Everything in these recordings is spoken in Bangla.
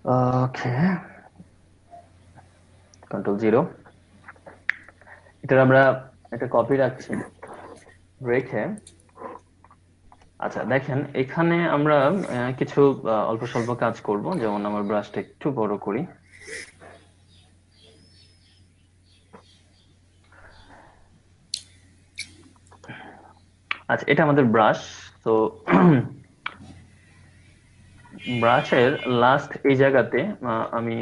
ওকে, কন্ট্রোল 0। এটার আমরা একটা কপি রাখছি, রেখে আচ্ছা দেখেন এখানে আমরা কিছু অল্প স্বল্প কাজ করব। যেমন আমার ব্রাশটা একটু বড় করি। আচ্ছা, এটা আমাদের ব্রাশ। তো ব্রাশের লাস্ট এই জায়গাতে আমি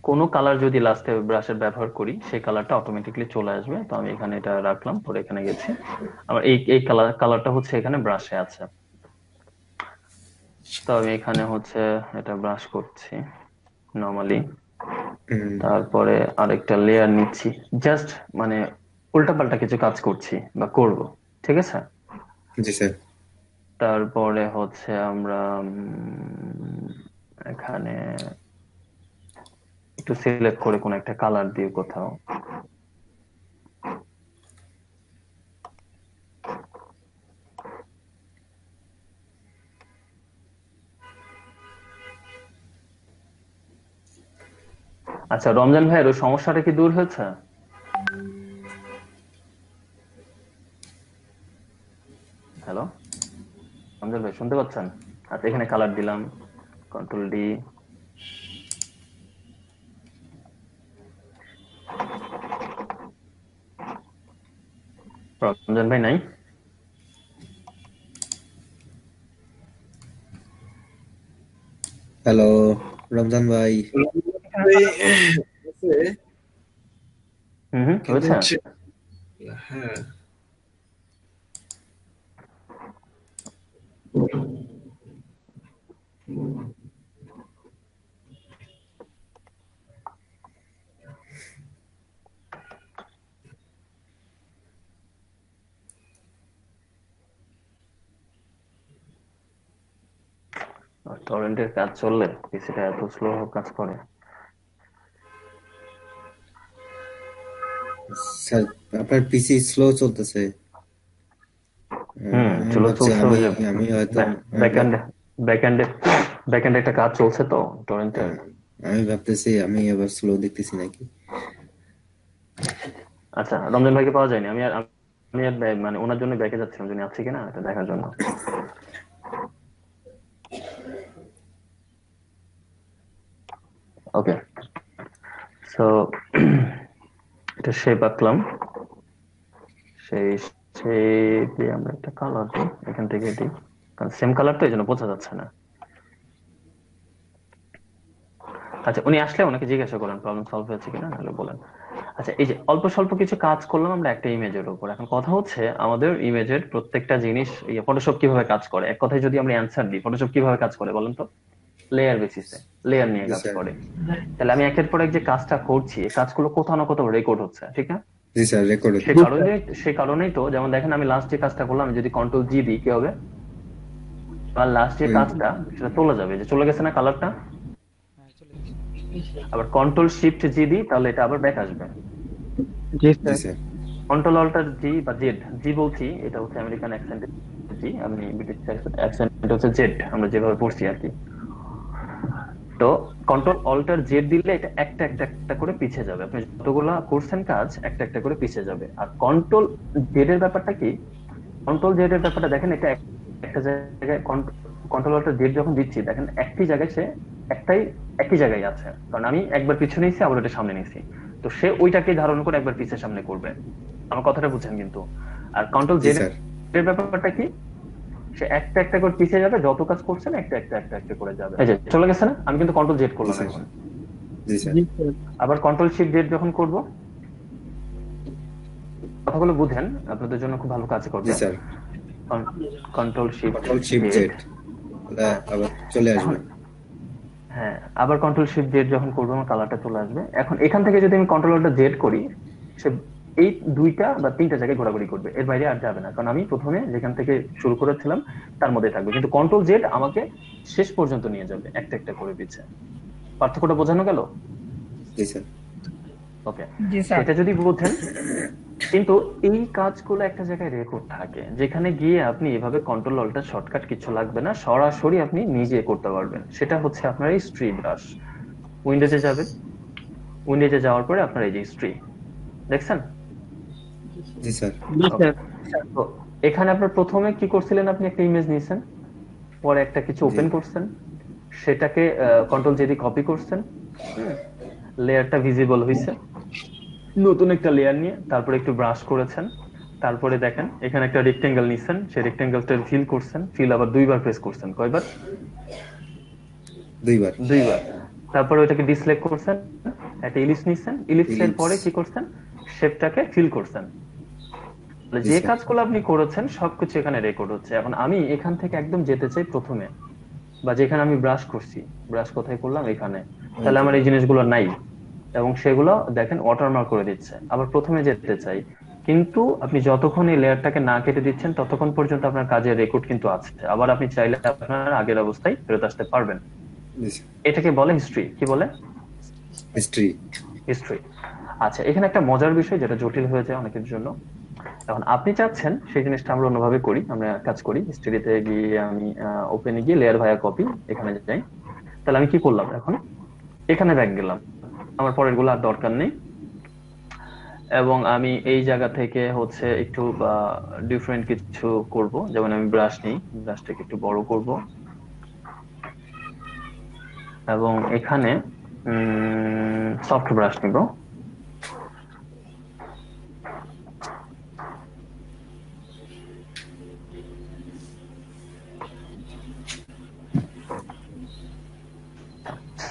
কোনো কালার যদি লাস্টে ব্রাশের ব্যবহার করি সেই কালারটা অটোমেটিকলি চলে আসবে। তো আমি এখানে এটা রাখলাম, পরে এখানে গেছি। আমার এই কালারটা হচ্ছে এখানে ব্রাশে আছে। তো আমি এখানে হচ্ছে এটা ব্রাশ করছি নর্মালি। হুম, তারপরে আরেকটা লেয়ার নিচ্ছি, জাস্ট মানে উল্টাপাল্টা কিছু কাজ করছি বা করব, ঠিক আছে। জি স্যার। তারপরে হচ্ছে আমরা এখানে একটু সিলেক্ট করে কোন একটা কালার দিয়ে কোথাও। আচ্ছা রমজান ভাইয়ের ওই সমস্যাটা কি দূর হয়েছে? হ্যালো রমজান ভাই, শুনতে পাচ্ছেন? আচ্ছা, এখানে কালার দিলাম, কন্ট্রোল D। রমজান ভাই নাই? হ্যালো রমজান ভাই। ভাই আছে, হুম হুম, কিন্তু হয়েছে। হচ্ছে হ্যাঁ টরেন্টের কাজ চললে পিসিটা এত স্লো কাজ করে? স্যার, আপনার পিসি স্লো চলতেছে। আমি চলো ভাবছি চলছে আমি ওই যে আমি হয়তো আমি ভাব- ব্যাকএন্ডে ব্যাকএন্ডে ব্যাকএন্ডে একটা কাজ চলছে তো টরেন্টের। আহ, আমি ভাবতেছি আমি আবার স্লো দেখতেছি নাকি। আচ্ছা, রমজান ভাইকে পাওয়া যায়নি। আমি আর মানে ওনার জন্য ব্যাকে যাচ্ছিলাম, যিনি আছে কিনা এটা দেখার জন্য। ওকে, সো এটা শেপ আঁকলাম। সেই শেপ দিয়ে আমরা একটা কালার দিই এখান থেকে দিই, কারণ সেম কালার তো এই জন্য বোঝা যাচ্ছে না। আচ্ছা, উনি আসলে ওনাকে জিজ্ঞাসা করেন প্রবলেম সলভ হয়েছে কিনা, নাহলে বলেন। আচ্ছা, এই যে অল্প স্বল্প কিছু কাজ করলাম আমরা একটা ইমেজের উপর। এখন কথা হচ্ছে আমাদের ইমেজের প্রত্যেকটা জিনিস ফটোশপ কিভাবে কাজ করে। এক কথায় যদি আমরা অ্যান্সার দিই, ফটোশপ কিভাবে কাজ করে বলেন তো? লেয়ার বেসিসে, লেয়ার নিয়ে জি কাজ স্যার। করে। তাহলে আমি একের পর এক যে কাজটা করছি, এই কাজগুলো কোথাও না কোথাও রেকর্ড হচ্ছে, ঠিক না? জি স্যার, রেকর্ড সে হচ্ছে। কারণে সে কারণেই তো যেমন দেখেন আমি লাস্ট যে কাজটা করলাম, আমি যদি কন্ট্রোল জি দিই কি হবে? আর লাস্ট যে ওই কাজটা সেটা চলে যাবে, যে চলে গেছে না কালারটা। হ্যাঁ, চলে গেছে। আবার কন্ট্রোল শিফট জি দিই, তাহলে এটা আবার ব্যাক আসবে। জি জি স্যার। স্যার। কন্ট্রোল অল্টার জি বা জেড, জি বলছি এটা হচ্ছে আমেরিকান অ্যাকসেন্ট, জি আমি ব্রিটিশ অ্যাকসেন্ট হচ্ছে জেড, আমরা যেভাবে পড়ছি আর কি। তো কন্ট্রোল অল্টার জেড দিলে এটা একটা একটা একটা করে পিছিয়ে যাবে, আপনি যতগুলা করছেন কাজ একটা একটা করে পিছিয়ে যাবে। আর কন্ট্রোল জেড এর ব্যাপারটা কি? কন্ট্রোল জেড এর ব্যাপারটা দেখেন, এটা একটা জায়গায় কন্ট্রোল অল্টার জেড যখন দিচ্ছি দেখেন একটি জায়গায় সে একটাই একই জায়গায় আছে, কারণ আমি একবার পিছনে নিয়েছি আবার ওটা সামনে নিয়েছি। তো সে ওইটাকে ধারণ করে একবার পিছের সামনে করবে। আমার কথাটা বুঝছেন কিন্তু? আর কন্ট্রোল জি জেড স্যার। এর ব্যাপারটা কি? সে একটা একটা করে পিছিয়ে যাবে, যত কাজ করছে না একটা একটা একটা একটা করে যাবে। এই যে চলে গেছে না, আমি কিন্তু কন্ট্রোল জেড জি করলাম স্যার। এখন। জি স্যার। জি স্যার। আবার কন্ট্রোল শিফট জেড যখন করব, কথাগুলো বুঝেন, আপনাদের জন্য খুব ভালো কাজ জি করবে। Sir. Control shift control shift Z Z, তাহলে হ্যাঁ। আবার চলে এখন আসবে। হ্যাঁ, আবার কন্ট্রোল শিফট জেড যখন করবো আমার কালারটা চলে আসবে। এখন এখান থেকে যদি আমি কন্ট্রোলটা জেড করি, সে এই দুইটা বা তিনটা জায়গায় ঘোরাঘুরি করবে, এর বাইরে আর যাবে না, কারণ আমি প্রথমে যেখান থেকে শুরু করেছিলাম তার মধ্যে থাকবে। কিন্তু কন্ট্রোল জেড আমাকে শেষ পর্যন্ত নিয়ে যাবে একটা একটা করে পিছে। পার্থক্যটা বোঝানো গেল? জি স্যার। ওকে, জি স্যার। এটা যদি বোঝেন। কিন্তু এই কাজগুলো একটা জায়গায় রেকর্ড থাকে, যেখানে গিয়ে আপনি এভাবে কন্ট্রোল অল্টার শর্টকাট কিছু লাগবে না, সরাসরি আপনি নিজে করতে পারবেন। সেটা হচ্ছে আপনার এই স্ট্রি ব্রাশ। উইন্ডোজে যাবেন, উইন্ডোজে যাওয়ার পরে আপনার এই যে হিস্ট্রি দেখছেন। জি স্যার। জি স্যার। তো এখানে আপনার প্রথমে কি করছিলেন, আপনি একটা ইমেজ নিয়েছেন, পরে একটা কিছু জি ওপেন করছেন, সেটাকে কন্ট্রোল জে দিয়ে কপি করছেন, লেয়ারটা ভিজিবল হয়েছে, নতুন একটা লেয়ার নিয়ে তারপরে একটু ব্রাশ করেছেন, তারপরে দেখেন এখানে একটা রেক্টেঙ্গেল নিছেন, সেই রেক্টেঙ্গেলটা ফিল করছেন, ফিল আবার দুইবার প্রেস করছেন, কয়বার? দুইবার। দুইবার। তারপরে ওইটাকে ডিসলেক্ট করছেন, একটা ইলিপস নিছেন, ইলিপসের ইলিপস। পরে কি করছেন, শেপটাকে ফিল করছেন। তাহলে জি যে স্যার। কাজগুলো আপনি করেছেন সবকিছু এখানে রেকর্ড হচ্ছে। এখন আমি এখান থেকে একদম যেতে চাই প্রথমে, বা যেখানে আমি ব্রাশ করছি, ব্রাশ কোথায় করলাম, এখানে, তাহলে আমার এই জিনিসগুলো নাই, এবং সেগুলো দেখেন ওয়াটারমার্ক করে দিচ্ছে। আবার প্রথমে যেতে চাই, কিন্তু আপনি যতক্ষণ এই লেয়ারটাকে না কেটে দিচ্ছেন ততক্ষণ পর্যন্ত আপনার কাজের রেকর্ড কিন্তু আছে। আবার আপনি চাইলে আপনার আগের অবস্থায় ফেরত আসতে পারবেন। জি স্যার। এটাকে বলে হিস্ট্রি। কি বলে? হিস্ট্রি। হিস্ট্রি। আচ্ছা, এখানে একটা মজার বিষয় যেটা জটিল হয়ে যায় অনেকের জন্য। এখন আপনি চাচ্ছেন সেই জিনিসটা আমরা অন্যভাবে করি, আমরা কাজ করি হিস্ট্রিতে গিয়ে, আমি ওপেনে গিয়ে লেয়ার ভায়া কপি এখানে যাই। তাহলে আমি কি করলাম, এখন এখানে ব্যাক গেলাম, আমার পরের গুলো আর দরকার নেই, এবং আমি এই জায়গা থেকে হচ্ছে একটু ডিফারেন্ট কিছু করব। যেমন আমি ব্রাশ নিই, ব্রাশটাকে একটু বড় করব, এবং এখানে সফট ব্রাশ নিব।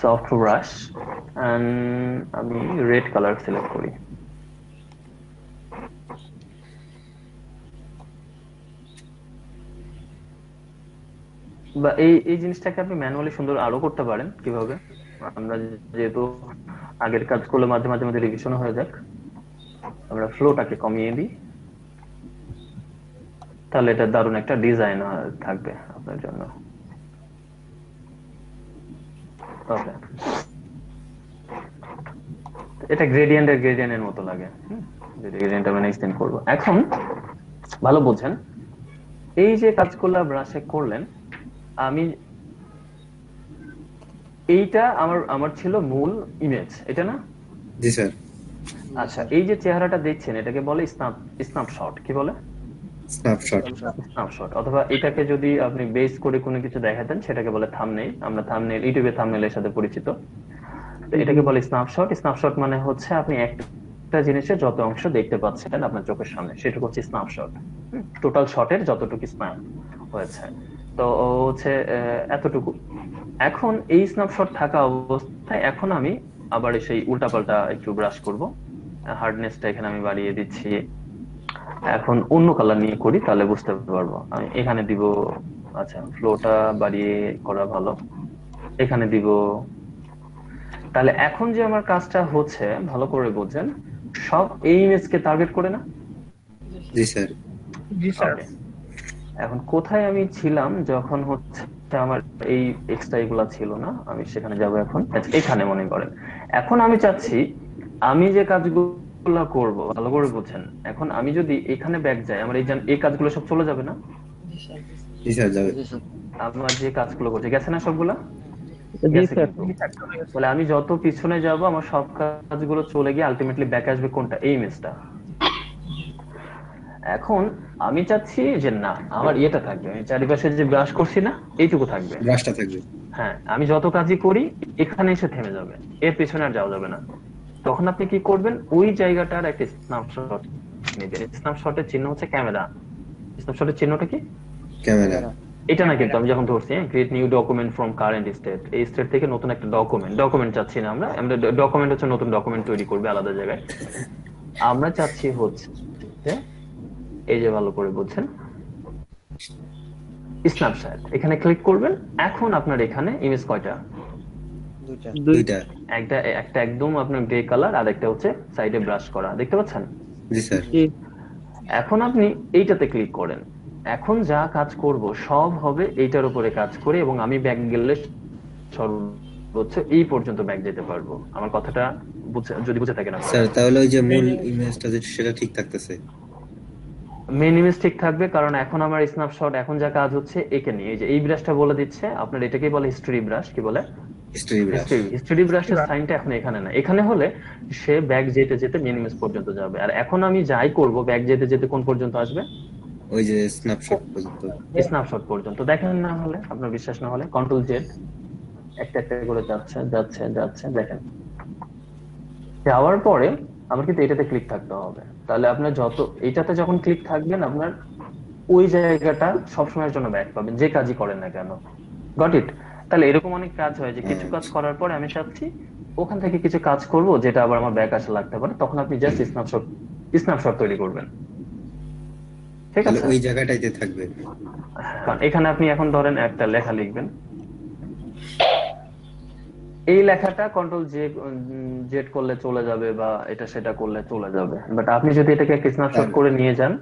সফট ব্রাশ, আমি রেড কালার সিলেক্ট করি। বা এই এই জিনিসটাকে আপনি ম্যানুয়ালি সুন্দর আরো করতে পারেন। কিভাবে? আমরা যেহেতু আগের কাজগুলো মাঝে মাঝে মাঝে রিভিশন হয়ে যাক, আমরা ফ্লোটাকে কমিয়ে দিই, তাহলে এটা দারুণ একটা ডিজাইন থাকবে আপনার জন্য। ওকে, এটা গ্রেডিয়েন্টের মতো লাগে। গ্রেডিয়েন্ট আমি এক্সটেন্ড করব। এখন ভালো বোঝেন, এই যে কাজগুলো ব্রাশে করলেন, আমি এইটা আমার আমার ছিল মূল ইমেজ, এটা না? জি স্যার। আচ্ছা, এই যে চেহারাটা দেখছেন এটাকে বলে স্ন্যাপশট। কি বলে? স্ন্যাপশট। স্ন্যাপশট। অথবা এটাকে যদি আপনি বেস করে কোনো কিছু দেখাতেন সেটাকে বলে থাম্বনেইল। আমরা থাম্বনেইল, ইউটিউবে থাম্বনেইলের সাথে পরিচিত। তো এটাকে বলে স্ন্যাপশট। স্ন্যাপশট মানে হচ্ছে আপনি একটা জিনিসের যত অংশ দেখতে পাচ্ছেন আপনার চোখের সামনে, সেটা হচ্ছে স্ন্যাপশট। টোটাল শটের যতটুকু স্ন্যাপ হয়েছে, তো হচ্ছে এতটুকু। এখন এই স্ন্যাপশট থাকা অবস্থায় এখন আমি আবার সেই উল্টাপাল্টা একটু ব্রাশ করব, হার্ডনেসটা এখানে আমি বাড়িয়ে দিচ্ছি। এখন অন্য কালার নিয়ে করি, তাহলে বুঝতে পারবো। আমি এখানে দিব, আচ্ছা ফ্লোটা বাড়িয়ে করা ভালো, এখানে দিব। তাহলে এখন যে আমার কাজটা হচ্ছে, ভালো করে বোঝেন, সব এই ইমেজকে টার্গেট করে না? জি স্যার। জি স্যার। Okay. এখন কোথায় আমি ছিলাম যখন হচ্ছে আমার এই এক্সট্রা এগুলা ছিল না, আমি সেখানে যাব এখন। আচ্ছা, এখানে মনে করেন এখন আমি চাচ্ছি আমি যে কাজগুলো করব, ভালো করে বুঝেন, এখন আমি যদি এখানে ব্যাক যাই, আমার এই কাজগুলো সব চলে যাবে না? জি স্যার যাবে। আমার যে কাজগুলো করছে গেছে না সবগুলা? জি গেছে স্যার। কিন্তু। তাহলে আমি যত পিছনে যাব আমার সব কাজগুলো চলে গিয়ে আলটিমেটলি ব্যাক আসবে কোনটা? এই ইমেজটা। এখন আমি চাচ্ছি যে না, আমার ইয়েটা থাকবে, আমি চারিপাশে যে ব্রাশ করছি না, এইটুকু থাকবে। ব্রাশটা থাকবে। হ্যাঁ, আমি যত কাজই করি এখানে এসে থেমে যাবে, এর পেছনে আর যাওয়া যাবে না। তখন আপনি কি করবেন, ওই জায়গাটার একটা স্ন্যাপশট নেবেন। স্ন্যাপশটের চিহ্ন হচ্ছে ক্যামেরা। স্ন্যাপশটের চিহ্নটা কি? ক্যামেরা। এটা না, কিন্তু আমি যখন ধরছি create new document from current state, এই স্টেট থেকে নতুন একটা ডকুমেন্ট চাচ্ছি না আমরা। আমরা ডকুমেন্ট হচ্ছে নতুন ডকুমেন্ট তৈরি করবে আলাদা জায়গায়। আমরা চাচ্ছি হচ্ছে এই যে, ভালো করে বুঝছেন, স্ন্যাপশট, এখানে ক্লিক করবেন। এখন আপনার এখানে ইমেজ কয়টা? দুইটা। একটা একটা একদম আপনার গ্রে কালার, আর একটা হচ্ছে সাইডে ব্রাশ করা, দেখতে পাচ্ছেন? জি স্যার। এখন আপনি এইটাতে ক্লিক করেন। এখন যা কাজ করব সব হবে এইটার উপরে কাজ করে, এবং আমি ব্যাক গেলে সর্বোচ্চ এই পর্যন্ত ব্যাক যেতে পারবো। আমার কথাটা যদি বুঝে থাকেন আপনারা। স্যার তাহলে ওই যে মূল ইমেজটা যেটা সেটা ঠিক থাকতেছে। মেন ইমেজ ঠিক থাকবে, কারণ এখন আমার স্ন্যাপশট, এখন যা কাজ হচ্ছে একে নিয়ে, এই যে এই ব্রাশটা বলে দিচ্ছে আপনার, এটাকেই বলে হিস্টরি ব্রাশ। কি বলে? History brush. হিস্টরি ব্রাশের সাইনটা এখন এখানে না, এখানে হলে সে ব্যাক যেতে যেতে মেন ইমেজ পর্যন্ত যাবে। আর এখন আমি যাই করব ব্যাক যেতে যেতে কোন পর্যন্ত আসবে? ওই যে স্ন্যাপশট পর্যন্ত। স্ন্যাপশট পর্যন্ত। দেখেন না হলে, আপনার বিশ্বাস না হলে কন্ট্রোল জেড, একটা একটা করে যাচ্ছে যাচ্ছে যাচ্ছে, দেখেন যাওয়ার পরে আমার কিন্তু এটাতে ক্লিক থাকতে হবে। তাহলে আপনার যত এটাতে যখন ক্লিক থাকবেন আপনার ওই জায়গাটা সবসময়ের জন্য ব্যাক পাবেন, যে কাজই করেন না কেন। Got it? তাহলে এরকম অনেক কাজ হয় যে কিছু কাজ করার পরে আমি চাচ্ছি ওখান থেকে কিছু কাজ করব যেটা আবার আমার ব্যাক আসে লাগতে পারে, তখন আপনি জাস্ট স্ন্যাপশট তৈরি করবেন। ঠিক তাহলে আছে? ওই জায়গাটাইতে থাকবে। কারণ এখানে আপনি এখন ধরেন একটা লেখা লিখবেন, এই লেখাটা কন্ট্রোল জেড করলে চলে যাবে বা এটা সেটা করলে চলে যাবে, বাট আপনি যদি এটাকে একটা স্ন্যাপশট করে নিয়ে যান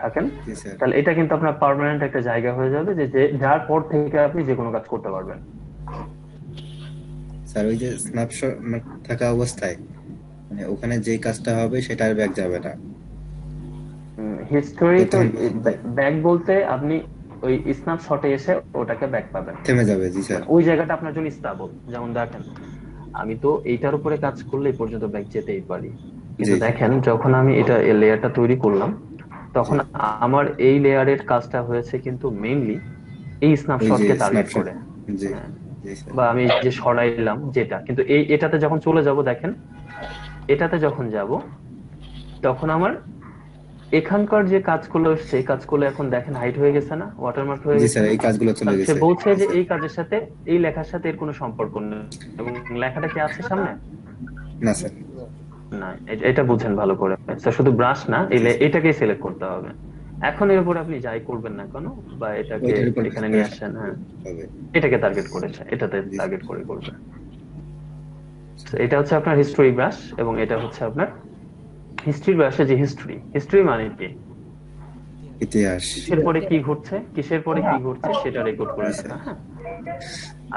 থাকেন, জি স্যার। তাহলে এটা কিন্তু আপনার পার্মানেন্ট একটা জায়গা হয়ে যাবে যার পর থেকে আপনি যে কোনো কাজ করতে পারবেন। স্যার ওই যে স্ন্যাপশট থাকা অবস্থায় মানে ওখানে যে কাজটা হবে সেটা আর ব্যাক যাবে না। হিস্টোরি তো প্রথম ব্যাক বলতে আপনি ওই স্ন্যাপশটে এসে ওটাকে ব্যাক পাবেন, থেমে যাবে। জি স্যার। মানে ওই জায়গাটা আপনার জন্য স্টেবল। যেমন দেখেন আমি তো এইটার উপরে কাজ করলে এই পর্যন্ত ব্যাক যেতেই পারি, কিন্তু জি। দেখেন যখন আমি এটা লেয়ারটা তৈরি করলাম তখন জি। আমার এই লেয়ারের কাজটা হয়েছে কিন্তু মেইনলি এই ওই যে স্ন্যাপশটকে টার্গেট স্ন্যাপশট। করে। জি। হ্যাঁ, জি স্যার। বা আমি এই যে সরাইলাম যেটা, কিন্তু এটাতে যখন চলে যাব দেখেন এটাতে যখন যাব তখন আমার এখানকার যে কাজগুলো সেই কাজগুলো এখন দেখেন হাইড হয়ে গেছে না, ওয়াটারমার্ক হয়ে জি গেছে স্যার না? এই কাজগুলো চলে কারণ সে গেছে। বলছে জি যে স্যার। এই কাজের সাথে এই লেখার সাথে এর কোনো সম্পর্ক নেই, এবং লেখাটা কি আছে সামনে? না স্যার। না, এটা বুঝেন ভালো করে। তো শুধু ব্রাশ না, জি স্যার। এটাকেই সিলেক্ট করতে হবে। এখন এর উপর আপনি যাই করবেন না কেন বা এটাকে ওইটার উপর এখানে নিয়ে আসেন, হ্যাঁ হবে। এটাকে টার্গেট করেছে, এটাতে জি টার্গেট করে করবে। তো এটা হচ্ছে আপনার হিস্টোরি ব্রাশ এবং এটা হচ্ছে আপনার হিস্ট্রি ব্রাশে যে হিস্ট্রি মানে কি? ইতিহাস। কিসের পরে কি ঘটছে, কিসের পরে কি ঘটছে সেটা রেকর্ড করে জি রাখা। স্যার। হ্যাঁ,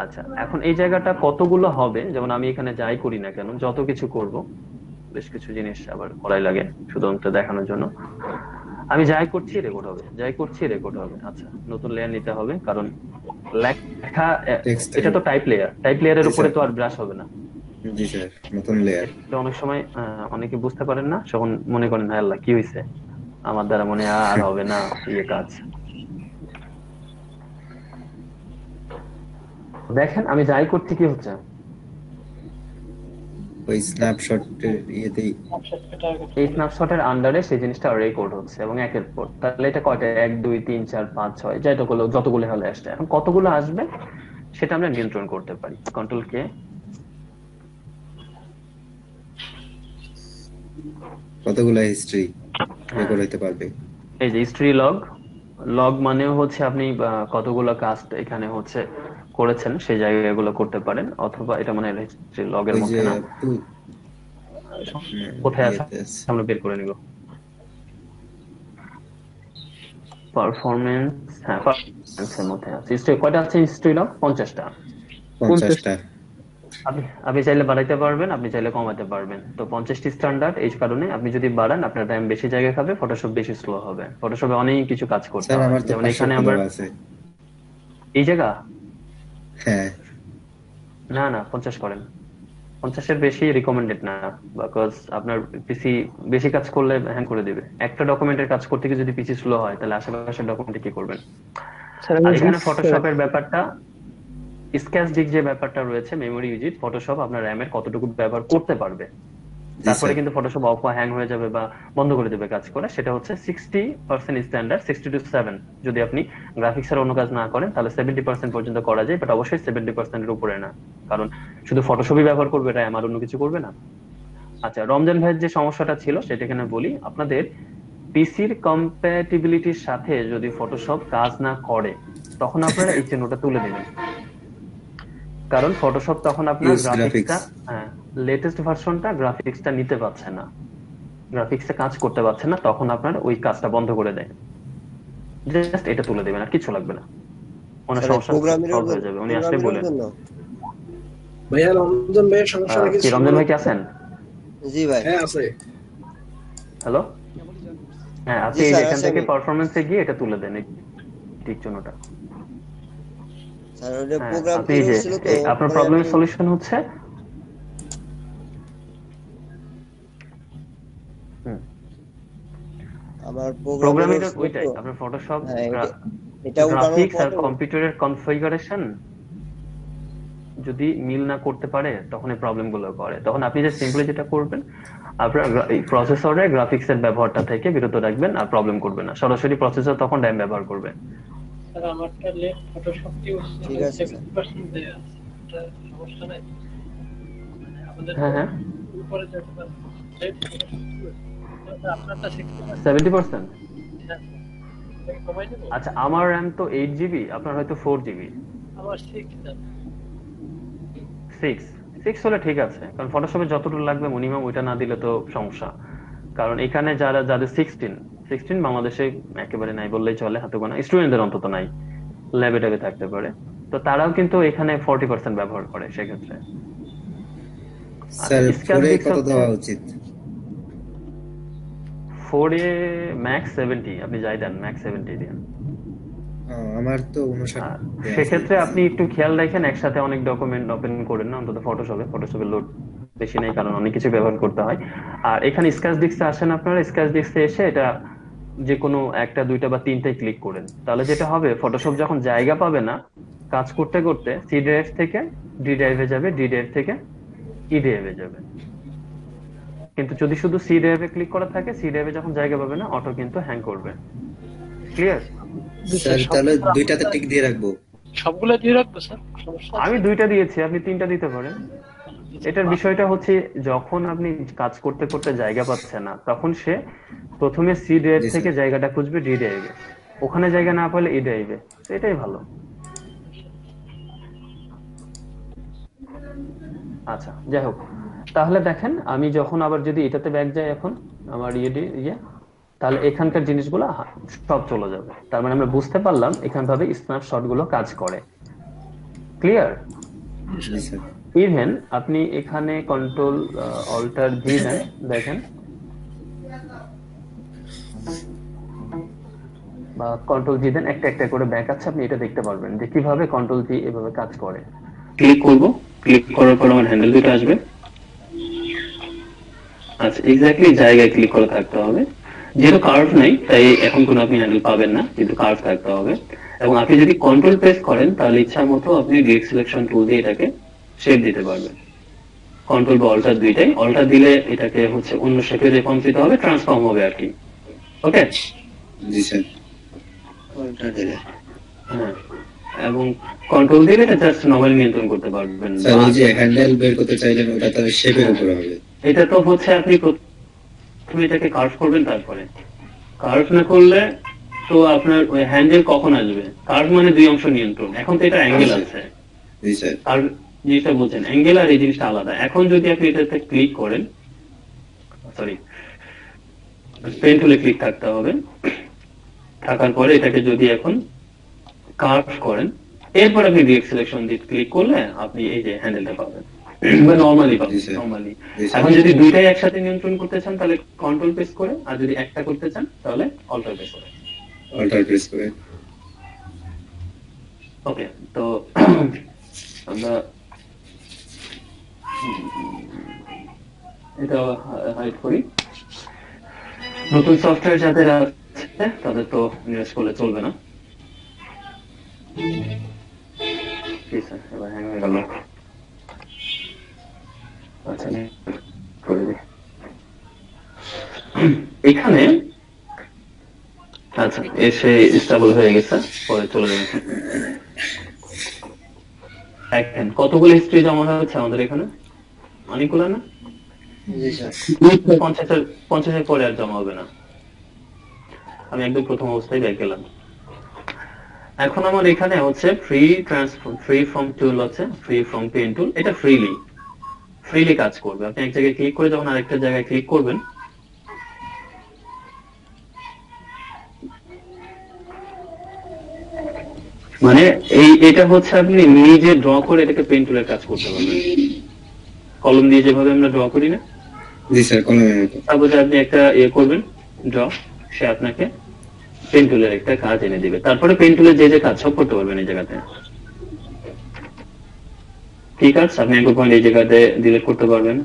আচ্ছা এখন এই জায়গাটা কতগুলো হবে, যেমন আমি এখানে যাই করি না কেন, যত কিছু করব বেশ কিছু জিনিস আবার করাই লাগে শুধুমাত্র দেখানোর জন্য। আমি যাই করছি রেকর্ড হবে, যাই করছি রেকর্ড হবে। আচ্ছা, নতুন লেয়ার নিতে হবে কারণ লেখা টেক্সট। এটা তো টাইপ লেয়ারের জি উপরে স্যার। তো আর ব্রাশ হবে না। জি স্যার নতুন লেয়ার। এটা অনেক সময় অনেকে বুঝতে পারেন না, তখন মনে করেন হ্যাঁ আল্লাহ কি হয়েছে, আমার দ্বারা মনে হয় আর হবে না কাজ। দেখেন আমি যাই করছি কি হচ্ছে, ওই স্ন্যাপশটের ইয়েতেই। এই স্ন্যাপশটের আন্ডারে সেই জিনিসটা রেকর্ড হচ্ছে এবং একের পর, তাহলে এটা কয়টা 1 2 3 4 5 6 যতগুলো হলে আসছে, এখন কতগুলো আসবে সেটা আমরা নিয়ন্ত্রণ করতে পারি। কন্ট্রোল কে, কতগুলো হিস্ট্রি রেকর্ড হইতে পারবে। এই যে হিস্ট্রি লগ মানে হচ্ছে আপনি কতগুলো কাজ এখানে হচ্ছে করেছেন সেই জায়গাগুলো করতে পারেন, অথবা এটা মানে হিস্ট্রি লগের ওই যে মধ্যে না, কোথায় আছে ইয়েতে আছে। আমরা বের করে নিব। পারফরমেন্স, হ্যাঁ পারফরমেন্সের মধ্যে আছে হিস্ট্রি। কয়টা আছে হিস্ট্রি লগ? 50টা। 50টা। আপনি চাইলে বাড়াইতে পারবেন, আপনি চাইলে কমাতে পারবেন। তো 50টি স্ট্যান্ডার্ড, এই কারণে আপনি যদি বাড়ান আপনার টাইম বেশি জায়গা খাবে, ফটোশপ বেশি স্লো হবে। ফটোশপে অনেক কিছু কাজ করতে স্যার হয়, আমার তো যেমন 500 এখানে আমার ফলোয়ার আছে। এই জায়গা হ্যাঁ। না 50 করেন, 50-এর বেশি রিকমেন্ডেড না, বিকজ আপনার পিসি বেশি কাজ করলে হ্যাং করে দিবে। একটা ডকুমেন্টের কাজ করতে গিয়ে যদি পিসি স্লো হয় তাহলে আশেপাশের ডকুমেন্টে কি করবেন? আর এখানে ফটোশপের ব্যাপারটা, স্ক্যাচ ডিক যে ব্যাপারটা রয়েছে, মেমোরি ইউজিট, ফটোশপ আপনার র্যামের কতটুকু ব্যবহার করতে পারবে, জি তারপরে স্যার। কিন্তু ফটোশপ অফ বা হ্যাং হয়ে যাবে বা বন্ধ করে দেবে কাজ করে। সেটা হচ্ছে 60% স্ট্যান্ডার্ড, 60 to 7। যদি আপনি গ্রাফিক্স এর অন্য কাজ না করেন তাহলে 70% পর্যন্ত করা যায়, বাট অবশ্যই 70% এর উপরে না, কারণ শুধু ফটোশপই ব্যবহার করবে এটা আমার অন্য কিছু করবে না। আচ্ছা, রমজান ভাইয়ের যে সমস্যাটা ছিল সেটা এখানে বলি। আপনাদের পিসির কম্প্যাটিবিলিটির সাথে যদি ফটোশপ কাজ না করে তখন আপনারা এই চিহ্নটা তুলে দিবেন, কারণ ফটোশপ তখন আপনার ইউজ গ্রাফিক্স। গ্রাফিক্সটা, হ্যাঁ লেটেস্ট ভার্সনটা গ্রাফিক্সটা নিতে পারছে না, গ্রাফিক্সে কাজ করতে পারছে না, তখন আপনার ওই কাজটা বন্ধ করে দেয়। জাস্ট এটা তুলে দেবেন, আর কিছু লাগবে না, ওনার সমস্যা সলভ হয়ে যাবে। উনি আসলে বলেন। ভাইয়া রমজান ভাইয়ের সমস্যা নাকি? কি রমজান ভাই কি আছেন? জি ভাই। হ্যাঁ আছে। হ্যালো, হ্যাঁ আপনি জি স্যার, এখান আছে থেকে আমি। পারফরমেন্সে গিয়ে এটা তুলে দেন, এই টিক চিহ্নটা। স্যার ওটা হ্যাঁ, প্রোগ্রাম আপনি তৈরি যে হচ্ছিল তো আপনার পরে প্রবলেমের আমি সলিউশন হচ্ছে আমার প্রোগ্রাম প্রোগ্রাম এটা হচ্ছিল তো ওইটাই আপনার ফটোশপ হ্যাঁ এটা উঠানোর গ্রাফিক্স আর পরে কম্পিউটারের কনফিগারেশন যদি মিল না করতে পারে তখন এই প্রবলেম গুলো করে। তখন আপনি যে সিম্পলি যেটা করবেন, আপনার এই প্রসেসরে গ্রাফিক্স এর ব্যবহারটা থেকে বিরত রাখবেন আর প্রবলেম করবে না, সরাসরি প্রসেসর তখন র্যাম ব্যবহার করবে। স্যার আমারটা লেট ফটোশপ ইউজ ঠিক আছে স্যার 70% দেয়া আছে, এটা সমস্যা নাই মানে আমাদের হ্যাঁ হ্যাঁ, উপরে যেতে পারে লেট ফটোশপ আপনারটা 60% 70%। হ্যাঁ স্যার কমাই দেব। আচ্ছা, আমার র্যাম তো 8 জিবি, আপনার হয়তো 4 জিবি। আমার 6 স্যার। 6 হলে ঠিক আছে, কারণ ফটোশপে যতটুকু লাগবে মিনিমাম ওইটা না দিলে তো সমস্যা। কারণ এখানে যাদের 16 বাংলাদেশে একেবারে নাই বললেই চলে, হাতে গোনা স্টুডেন্টদের অন্তত নাই, ল্যাবে ট্যাবে থাকতে পারে, তো তারাও কিন্তু এখানে 40% ব্যবহার করে সেক্ষেত্রে। স্যার আচ্ছা, 4 এ স্ক্যানডিক্স কত হচ্ছে দেওয়া উচিত? 4 এ ম্যাক্স 70, আপনি যাই দেন ম্যাক্স 70 দিন। আমার তো 59 আর দেওয়া আছে। সেক্ষেত্রে আপনি একটু খেয়াল রাখেন একসাথে অনেক ডকুমেন্ট ওপেন করেন না, অন্তত ফটোশপে লোড বেশি নেই, কারণ অনেক কিছু ব্যবহার করতে হয়। আর এখানে স্ক্যাচ ডিস্কে আসেন, আপনারা স্ক্যাচ ডিস্কে এসে এটা যে কোনো একটা দুইটা বা তিনটায় ক্লিক করেন, তাহলে যেটা হবে ফটোশপ যখন জায়গা পাবে না কাজ করতে করতে সি ড্রাইভ থেকে ডি ড্রাইভে যাবে, ডি ড্রাইভ থেকে ই ড্রাইভে যাবে। কিন্তু যদি শুধু সি ড্রাইভে ক্লিক করা থাকে, সি ড্রাইভে যখন জায়গা পাবে না অটো কিন্তু হ্যাং করবে। ক্লিয়ার? স্যার তাহলে দুইটাতে টিক দিয়ে রাখবো। সবগুলো দিয়ে রাখবো স্যার, সমস্যা আছে? আমি 2টা দিয়েছি, আপনি 3টা দিতে পারেন। এটার বিষয়টা হচ্ছে যখন আপনি কাজ করতে করতে জায়গা পাচ্ছে না, তখন সে প্রথমে সি ড্রাইভ জি, থেকে স্যার। জায়গাটা খুঁজবে ডি ড্রাইভে, ওখানে জায়গা না পেলে ই ড্রাইভে, এটাই ভালো। আচ্ছা, যাই হোক, তাহলে দেখেন আমি যখন আবার যদি এটাতে ব্যাক যাই এখন আমার তাহলে এখানকার জিনিসগুলো সব চলে যাবে। তার মানে আমরা বুঝতে পারলাম এখান ভাবে স্ন্যাপশট গুলো কাজ করে। ক্লিয়ার? জি স্যার। ইভেন আপনি এখানে কন্ট্রোল অল্টার জি দেন, দেখেন, বা কন্ট্রোল জি দেন, একটা একটা করে ব্যাক আছে, আপনি এটা দেখতে পারবেন যে কিভাবে কন্ট্রোল জি এভাবে কাজ করে। ক্লিক করব, ক্লিক করার পর আমার হ্যান্ডেল দুটো আসবে। আচ্ছা, এক্স্যাক্টলি জায়গায় ক্লিক করে থাকতে হবে, যেহেতু কার্ভ নাই তাই এখন কোনো আপনি হ্যান্ডেল পাবেন না, কিন্তু কার্ভ থাকতে হবে। এবং আপনি যদি কন্ট্রোল প্রেস করেন তাহলে ইচ্ছা মতো আপনি ডিরেক্ট সিলেকশন টুল দিয়ে এটাকে শেপ দিতে পারবেন। কন্ট্রোল বা অল্টার দুইটাই, অল্টার দিলে এটাকে হচ্ছে অন্য শেপে রূপান্তরিত হবে, ট্রান্সফর্ম হবে আর কি। ওকে? জি স্যার। হ্যাঁ, এবং কন্ট্রোল দিলে এটা জাস্ট নরমালি নিয়ন্ত্রণ করতে পারবেন। স্যার ওই যে হ্যান্ডেল বের করতে চাইলেন ওটা তাহলে শেপের উপর হবে। এটা তো হচ্ছে আপনি প্রথমে এটাকে কার্ভ করবেন, তারপরে কার্ভ না করলে তো আপনার ওই হ্যান্ডেল কখন আসবে? কার্ভ মানে দুই অংশ নিয়ন্ত্রণ, এখন তো এটা অ্যাঙ্গেল আছে। জি স্যার। আর জিনিসটা বলছেন অ্যাঙ্গেল আর এই জিনিসটা আলাদা। এখন যদি আপনি এটাতে ক্লিক করেন, সরি পেন টুলে ক্লিক থাকতে হবে, থাকার পরে এটাকে যদি এখন কার্ভ করেন, এরপর আপনি ডিরেক্ট সিলেকশন দিয়ে ক্লিক করলে আপনি এই যে হ্যান্ডেলটা পাবেন বা নরমালি পাবেন। নরমালি এখন যদি দুইটাই একসাথে নিয়ন্ত্রণ করতে চান তাহলে কন্ট্রোল প্রেস করে, আর যদি একটা করতে চান তাহলে অল্টার প্রেস করে। অল্টার প্রেস করে। ওকে, তো আমরা এটা হাইড করি। নতুন সফটওয়্যার যাদের আছে তাদের তো ইনভেস্ট করলে চলবে না। ঠিক আছে, এবার হ্যাং হয়ে গেল। আচ্ছা, করে দিই এখানে। আচ্ছা, এসে স্টেবল হয়ে গেছে, পরে চলে যাবে। দেখেন কতগুলো হিস্ট্রি জমা হচ্ছে আমাদের এখানে, অনেকগুলো না? জি স্যার। 50-এর পরে আর জমা হবে না। আমি একদম প্রথম অবস্থায় ব্যাক গেলাম। এখন আমার এখানে হচ্ছে ফ্রি ফ্রম টুল আছে, ফ্রি ফ্রম পেন টুল, এটা ফ্রিলি কাজ করবে। আপনি এক জায়গায় ক্লিক করে যখন আরেকটা জায়গায় ক্লিক করবেন, মানে এটা হচ্ছে আপনি নিজে ড্র করে এটাকে পেন টুলের কাজ করতে পারবেন। কলম দিয়ে যেভাবে আমরা ড্র করি না, জি স্যার কলমের মতো। তারপরে আপনি একটা করবেন ড্র, সে আপনাকে পেন টুলের একটা কাজ এনে দিবে, তারপরে পেন টুলের যে কাজ সব করতে পারবেন এই জায়গাতে। কি কাজ? আপনি অ্যাঙ্কর পয়েন্ট এই জায়গাতে ডিলিট করতে পারবেন,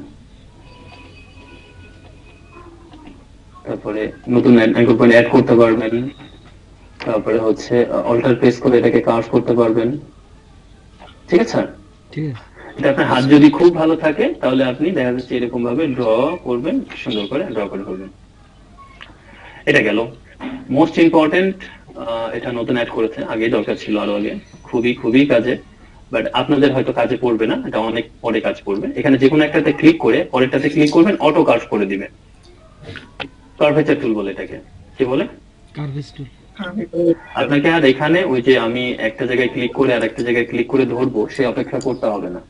তারপরে নতুন অ্যাঙ্কর পয়েন্ট অ্যাড করতে পারবেন, তারপরে হচ্ছে অল্টার প্রেস করে এটাকে কার্ভ করতে পারবেন। ঠিক আছে স্যার? ঠিক আছে। এটা আপনার হাত যদি খুব ভালো থাকে তাহলে আপনি দেখা যাচ্ছে এরকম ভাবে ড্র করবেন, সুন্দর করে ড্র করে করবেন। এটা গেল। মোস্ট ইম্পর্টেন্ট, এটা নতুন অ্যাড করেছে, আগে দরকার ছিল আরো আগে, খুবই খুবই কাজে, বাট আপনাদের হয়তো কাজে পড়বে না, এটা অনেক পরে কাজ করবে। এখানে যে কোনো একটাতে ক্লিক করে পরেরটাতে ক্লিক করবেন, অটো কার্ভ করে দিবেন। কার্ভেচার টুল বলে এটাকে। কি বলে? কার্ভেজ টুল। আপনাকে আর এখানে ওই যে আমি একটা জায়গায় ক্লিক করে আর একটা জায়গায় ক্লিক করে ধরবো সে অপেক্ষা করতে হবে না।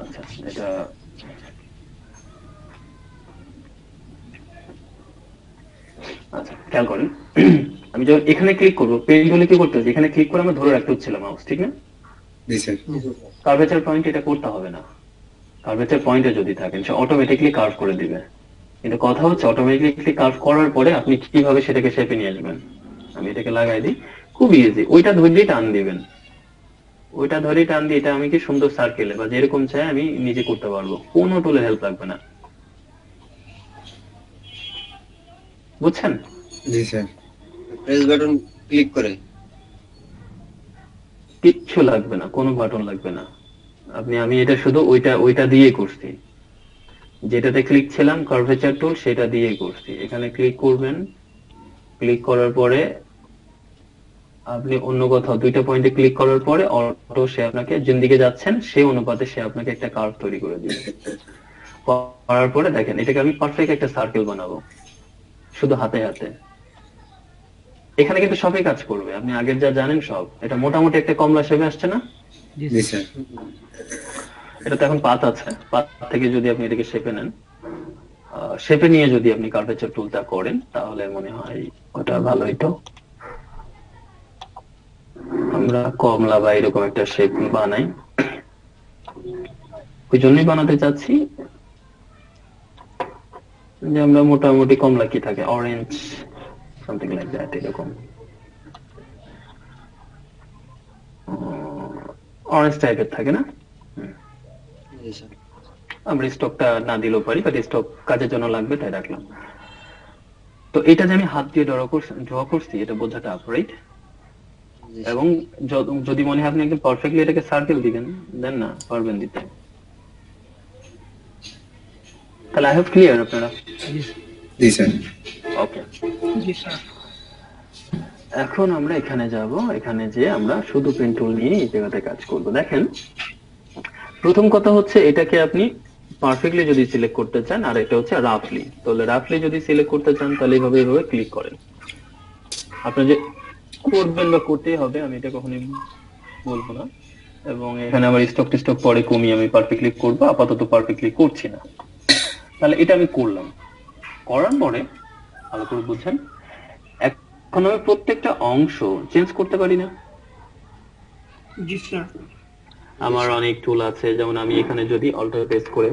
আচ্ছা, এটা আচ্ছা খেয়াল করেন, আমি যখন এখানে ক্লিক করবো পেন টুলে কি করতে হচ্ছে, এখানে ক্লিক করে আমরা ধরে রাখতে হচ্ছিল মাউস, ঠিক না? জি স্যার। কার্ভেচার পয়েন্ট এটা করতে হবে না। কার্ভেচার পয়েন্টে যদি থাকেন সে অটোমেটিকলি কার্ভ করে দিবে, কিন্তু কথা হচ্ছে অটোমেটিকলি কার্ভ করার পরে আপনি কিভাবে সেটাকে শেপে নিয়ে আসবেন। আমি এটাকে লাগাই দিই, খুব ইজি। ওইটা ধরেই টান দিবেন, ওইটা ধরেই টান দিয়ে এটা আমি কি সুন্দর সার্কেলে বা যেরকম চাই আমি নিজে করতে পারবো, কোনো টুলের হেল্প লাগবে না। বুঝছেন? জি স্যার। প্রেস বাটন ক্লিক করে কিচ্ছু লাগবে না, কোনো বাটন লাগবে না। আমি এটা শুধু ওইটা দিয়ে করছি, যেটাতে ক্লিক ছিলাম কার্ভেচার টুল সেটা দিয়ে করছি। এখানে ক্লিক করবেন, ক্লিক করার পরে আপনি অন্য কোথাও দুইটা পয়েন্টে ক্লিক করার পরে অটো সে আপনাকে যেন দিকে যাচ্ছেন সেই অনুপাতে সে আপনাকে একটা কার্ভ তৈরি করে দিবে। করার পরে দেখেন এটাকে আমি পারফেক্ট একটা সার্কেল বানাবো শুধু হাতে হাতে। এখানে কিন্তু সবই কাজ করবে, আপনি আগের যা জানেন সব। এটা মোটামুটি একটা কমলা শেপে আসছে না? জি স্যার। এটা তো এখন পাত আছে, পাত থেকে যদি আপনি এটাকে শেপে নেন, শেপে নিয়ে যদি আপনি কার্ভেচার টুলটা করেন তাহলে মনে হয় ওটা ভালো হইতো। আমরা কমলা বা এরকম একটা শেপ বানাই, ওই জন্যই বানাতে চাচ্ছি যে আমরা মোটামুটি কমলা কি থাকে, অরেঞ্জ সামথিং লাইক দ্যাট, এরকম অরেঞ্জ টাইপের থাকে না? জি স্যার। আমরা স্টকটা না দিলেও পারি, বাট স্টক কাজের জন্য লাগবে তাই রাখলাম। তো এটা যে আমি হাত দিয়ে ড্র করছি এটা বোঝাটা রাইট। জি স্যার। এবং যদি মনে হয় আপনি একদম পারফেক্টলি এটাকে সার্কেল দিবেন, দেন না পারবেন দিতে। তাহলে আই হোপ ক্লিয়ার আপনারা? জি স্যার। ওকে, জি স্যার। এখন আমরা এখানে যাব, এখানে যে আমরা শুধু পেন টুল নিয়ে এই জায়গাতে কাজ করব। দেখেন প্রথম কথা হচ্ছে এটাকে আপনি পারফেক্টলি যদি সিলেক্ট করতে চান, আর এটা হচ্ছে রাফলি। তাহলে রাফলি যদি সিলেক্ট করতে চান তাহলে এইভাবে এইভাবে ক্লিক করেন। আপনার যে করবেন বা করতেই হবে আমি এটা কখনোই বলবো না। এবং এখানে আমার স্টক পরে কমিয়ে আমি পারফেক্টলি করবো, আপাতত পারফেক্টলি করছি না। তাহলে এটা আমি করলাম, করার পরে ভালো করে বুঝছেন, এখন আমি প্রত্যেকটা অংশ চেঞ্জ করতে পারি না? জি স্যার। আমার অনেক টুল আছে, যেমন আমি এখানে যদি অল্টার প্রেস করে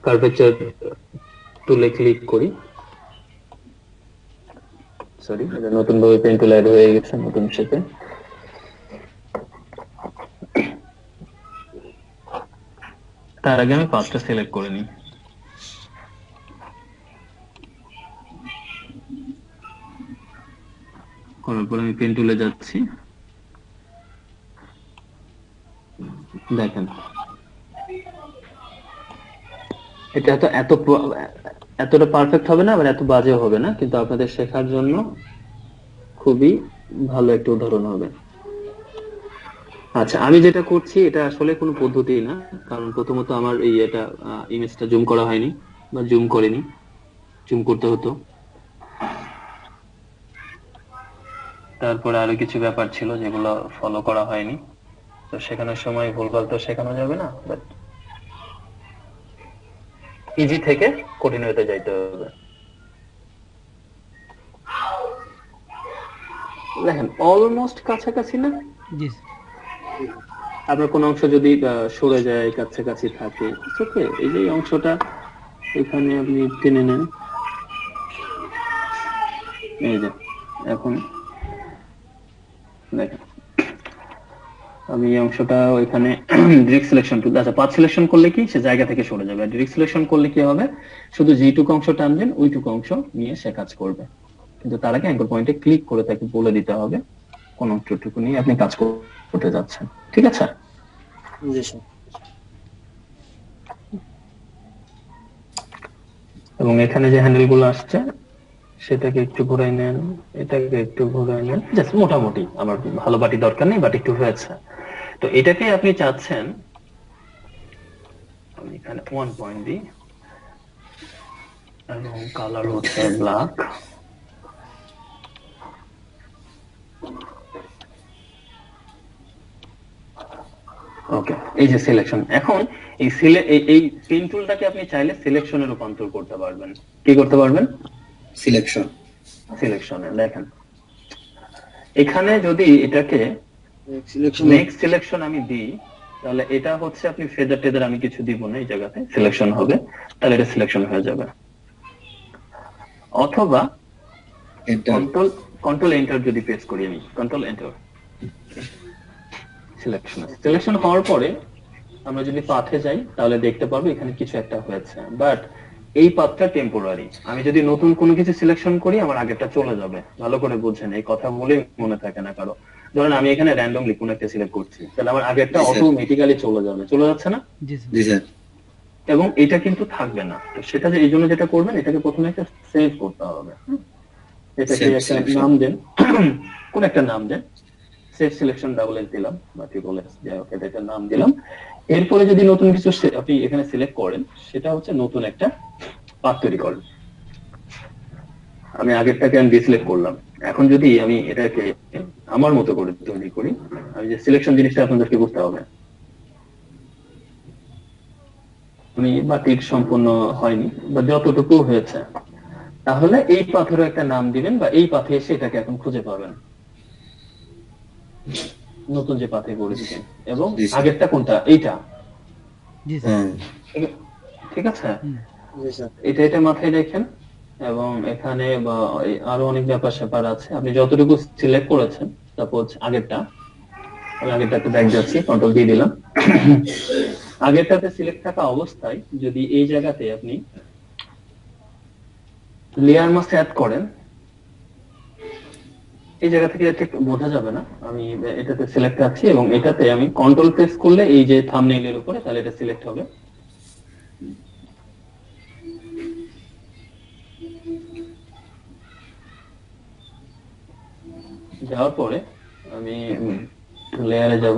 কার্ভেচার টুলে ক্লিক করি, সরি এটা নতুন ভাবে পেন টুল অ্যাড হয়ে গেছে নতুন শেপে। তার আগে আমি পাঁচটা সিলেক্ট করে নিই। করার পর আমি পেন টুলে যাচ্ছি, দেখেন এটা তো এতটা পারফেক্ট হবে না, আবার এত বাজেও হবে না, কিন্তু আপনাদের শেখার জন্য খুবই ভালো একটা উদাহরণ হবে। আচ্ছা, আমি যেটা করছি এটা আসলে কোনো পদ্ধতি না, কারণ প্রথমত আমার এই এটা ইমেজটা জুম করা হয়নি বা জুম করিনি, জুম করতে হতো। তারপরে আরো কিছু ব্যাপার ছিল যেগুলো ফলো করা হয়নি, তো শেখানোর সময় ভুলভাল তো শেখানো যাবে না, বাট ইজি থেকে কঠিন হতে যাইতে হবে। দেখেন অলমোস্ট কাছাকাছি না? জি আপনার কোন অংশ যদি সরে যায়, কাছাকাছি থাকে, ওকে, এই যে অংশটা এখানে আপনি টেনে নেন, এই যে এখন দেখেন আমি এই অংশটা ওইখানে ডিরেক্ট সিলেকশন টুল, আচ্ছা পাথ সিলেকশন করলে কি সে জায়গা থেকে সরে যাবে, আর ডিরেক্ট সিলেকশন করলে কি হবে, শুধু যেটুকু অংশ টানবেন ওইটুকু অংশ নিয়ে সে কাজ করবে। কিন্তু তার আগে অ্যাঙ্কর পয়েন্টে ক্লিক করে তাকে বলে দিতে হবে কোন অংশটুকু নিয়ে আপনি কাজ করতে যাচ্ছেন। ঠিক আছে? জি স্যার। এবং এখানে যে হ্যান্ডেল গুলো আসছে সেটাকে একটু ঘুরাই নেন, এটাকে একটু ঘুরাই নেন, জাস্ট মোটামুটি, আমার ভালো বাটি দরকার নেই, বাট একটু হয়েছে। তো এটাকে আপনি চাচ্ছেন, আমি এখানে 1 পয়েন্ট দিই এবং কালার হচ্ছে ব্ল্যাক। ওকে, এই যে সিলেকশন। এখন এই এই পেন টুলটাকে আপনি চাইলে সিলেকশনে রূপান্তর করতে পারবেন। কি করতে পারবেন? সিলেকশন। সিলেকশনে দেখেন এখানে যদি এটাকে সিলেকশন নেক্সট সিলেকশন আমি দিই, তাহলে এটা হচ্ছে আপনি ফেদার টেদার আমি কিছু দিব না, এই জায়গাতে সিলেকশন হবে, তাহলে এটা সিলেকশন হয়ে যাবে। অথবা এন্টার। কন্ট্রোল এন্টার যদি প্রেস করি, আমি কন্ট্রোল এন্টার, সিলেকশন হওয়ার পরে আমরা যদি পাথে যাই তাহলে দেখতে পারবো এখানে কিছু একটা হয়েছে, বাট এই পাথটা টেম্পোরারি। আমি যদি নতুন কোনো কিছু সিলেকশন করি আমার আগেরটা চলে যাবে। ভালো করে বুঝছেন, এই কথা বলে মনে থাকে না কারো। ধরেন আমি এখানে র্যান্ডমলি কোনো একটা সিলেক্ট করছি, তাহলে আমার আগেরটা অটোমেটিক্যালি চলে যাবে, চলে যাচ্ছে না? জি স্যার। এবং এটা কিন্তু থাকবে না। তো সেটা যে এই জন্য যেটা করবেন, এটাকে প্রথমে একটা সেভ করতে হবে। এটাকে Save একটা selection. নাম দেন, কোন একটা নাম দেন, সেভ সিলেকশন ডাবল এস দিলাম বা ট্রিপল এস, যাই হোক এটা একটা নাম দিলাম। এরপরে যদি নতুন কিছু আপনি এখানে সিলেক্ট করেন, সেটা হচ্ছে নতুন একটা পাথ তৈরি করেন। আমি আগেরটাকে আমি ডিসিলেক্ট করলাম। এখন যদি আমি এটাকে আমার মতো করে তৈরি করি, আমি যে সিলেকশন জিনিসটা আপনাদেরকে বুঝতে হবে। আমি বাতিল সম্পূর্ণ হয়নি বা যতটুকু হয়েছে, তাহলে এই পাথরের একটা নাম দিবেন বা এই পাথে এসে এটাকে এখন খুঁজে পাবেন, নতুন যে পাথে করে দিবেন। এবং জি, স্যার। আগেরটা কোনটা, এইটা। হ্যাঁ। ঠিক আছে? জি স্যার। এটা মাথায় রাখেন। এবং এখানে বা আরো অনেক ব্যাপার স্যাপার আছে, আপনি যতটুকু সিলেক্ট করেছেন, সাপোজ আগেরটা, আমি আগেরটা একটু ব্যাক যাচ্ছি, কন্ট্রোল দিয়ে দিলাম। আগেরটাতে সিলেক্ট থাকা অবস্থায় যদি এই জায়গাতে আপনি লেয়ার মাস্ক অ্যাড করেন, এই জায়গা থেকে ঠিক বোঝা যাবে না, আমি এটাতে সিলেক্ট আছি এবং এটাতে আমি কন্ট্রোল প্রেস করলে এই যে থাম্বনেইলের উপরে, তাহলে এটা সিলেক্ট হবে। যাওয়ার পরে আমি লেয়ারে যাব,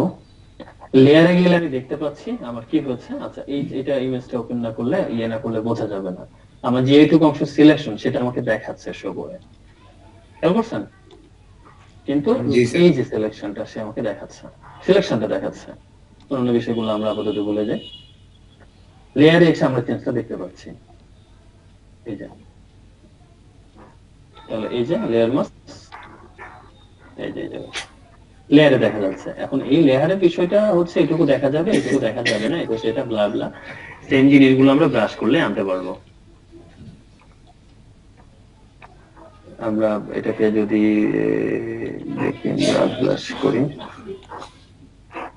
লেয়ারে গেলে আমি দেখতে পাচ্ছি আমার কি হচ্ছে। আচ্ছা, এটা ইমেজটা ওপেন না করলে, না করলে বোঝা যাবে না। আমার যেটুকু অংশ সিলেকশন সেটা আমাকে দেখাচ্ছে শো করে, খেয়াল করছেন? কিন্তু জি, স্যার। এই যে সিলেকশনটা সে আমাকে দেখাচ্ছে, সিলেকশনটা দেখাচ্ছে। অন্য বিষয়গুলো আমরা আপাতত ভুলে যাই। লেয়ারে এসে আমরা চেঞ্জটা দেখতে পাচ্ছি, এই যে, তাহলে এই যে লেয়ার মাস্ক, এই যে লেয়ারে দেখা যাচ্ছে। এখন এই লেয়ারের বিষয়টা হচ্ছে এটুকু দেখা যাবে, এটুকু দেখা যাবে না, এটা সেটা ব্লা ব্লা, সেম জিনিসগুলো আমরা ব্রাশ করলে আনতে পারবো। আমরা এটাকে যদি দেখি ব্রাশ করি,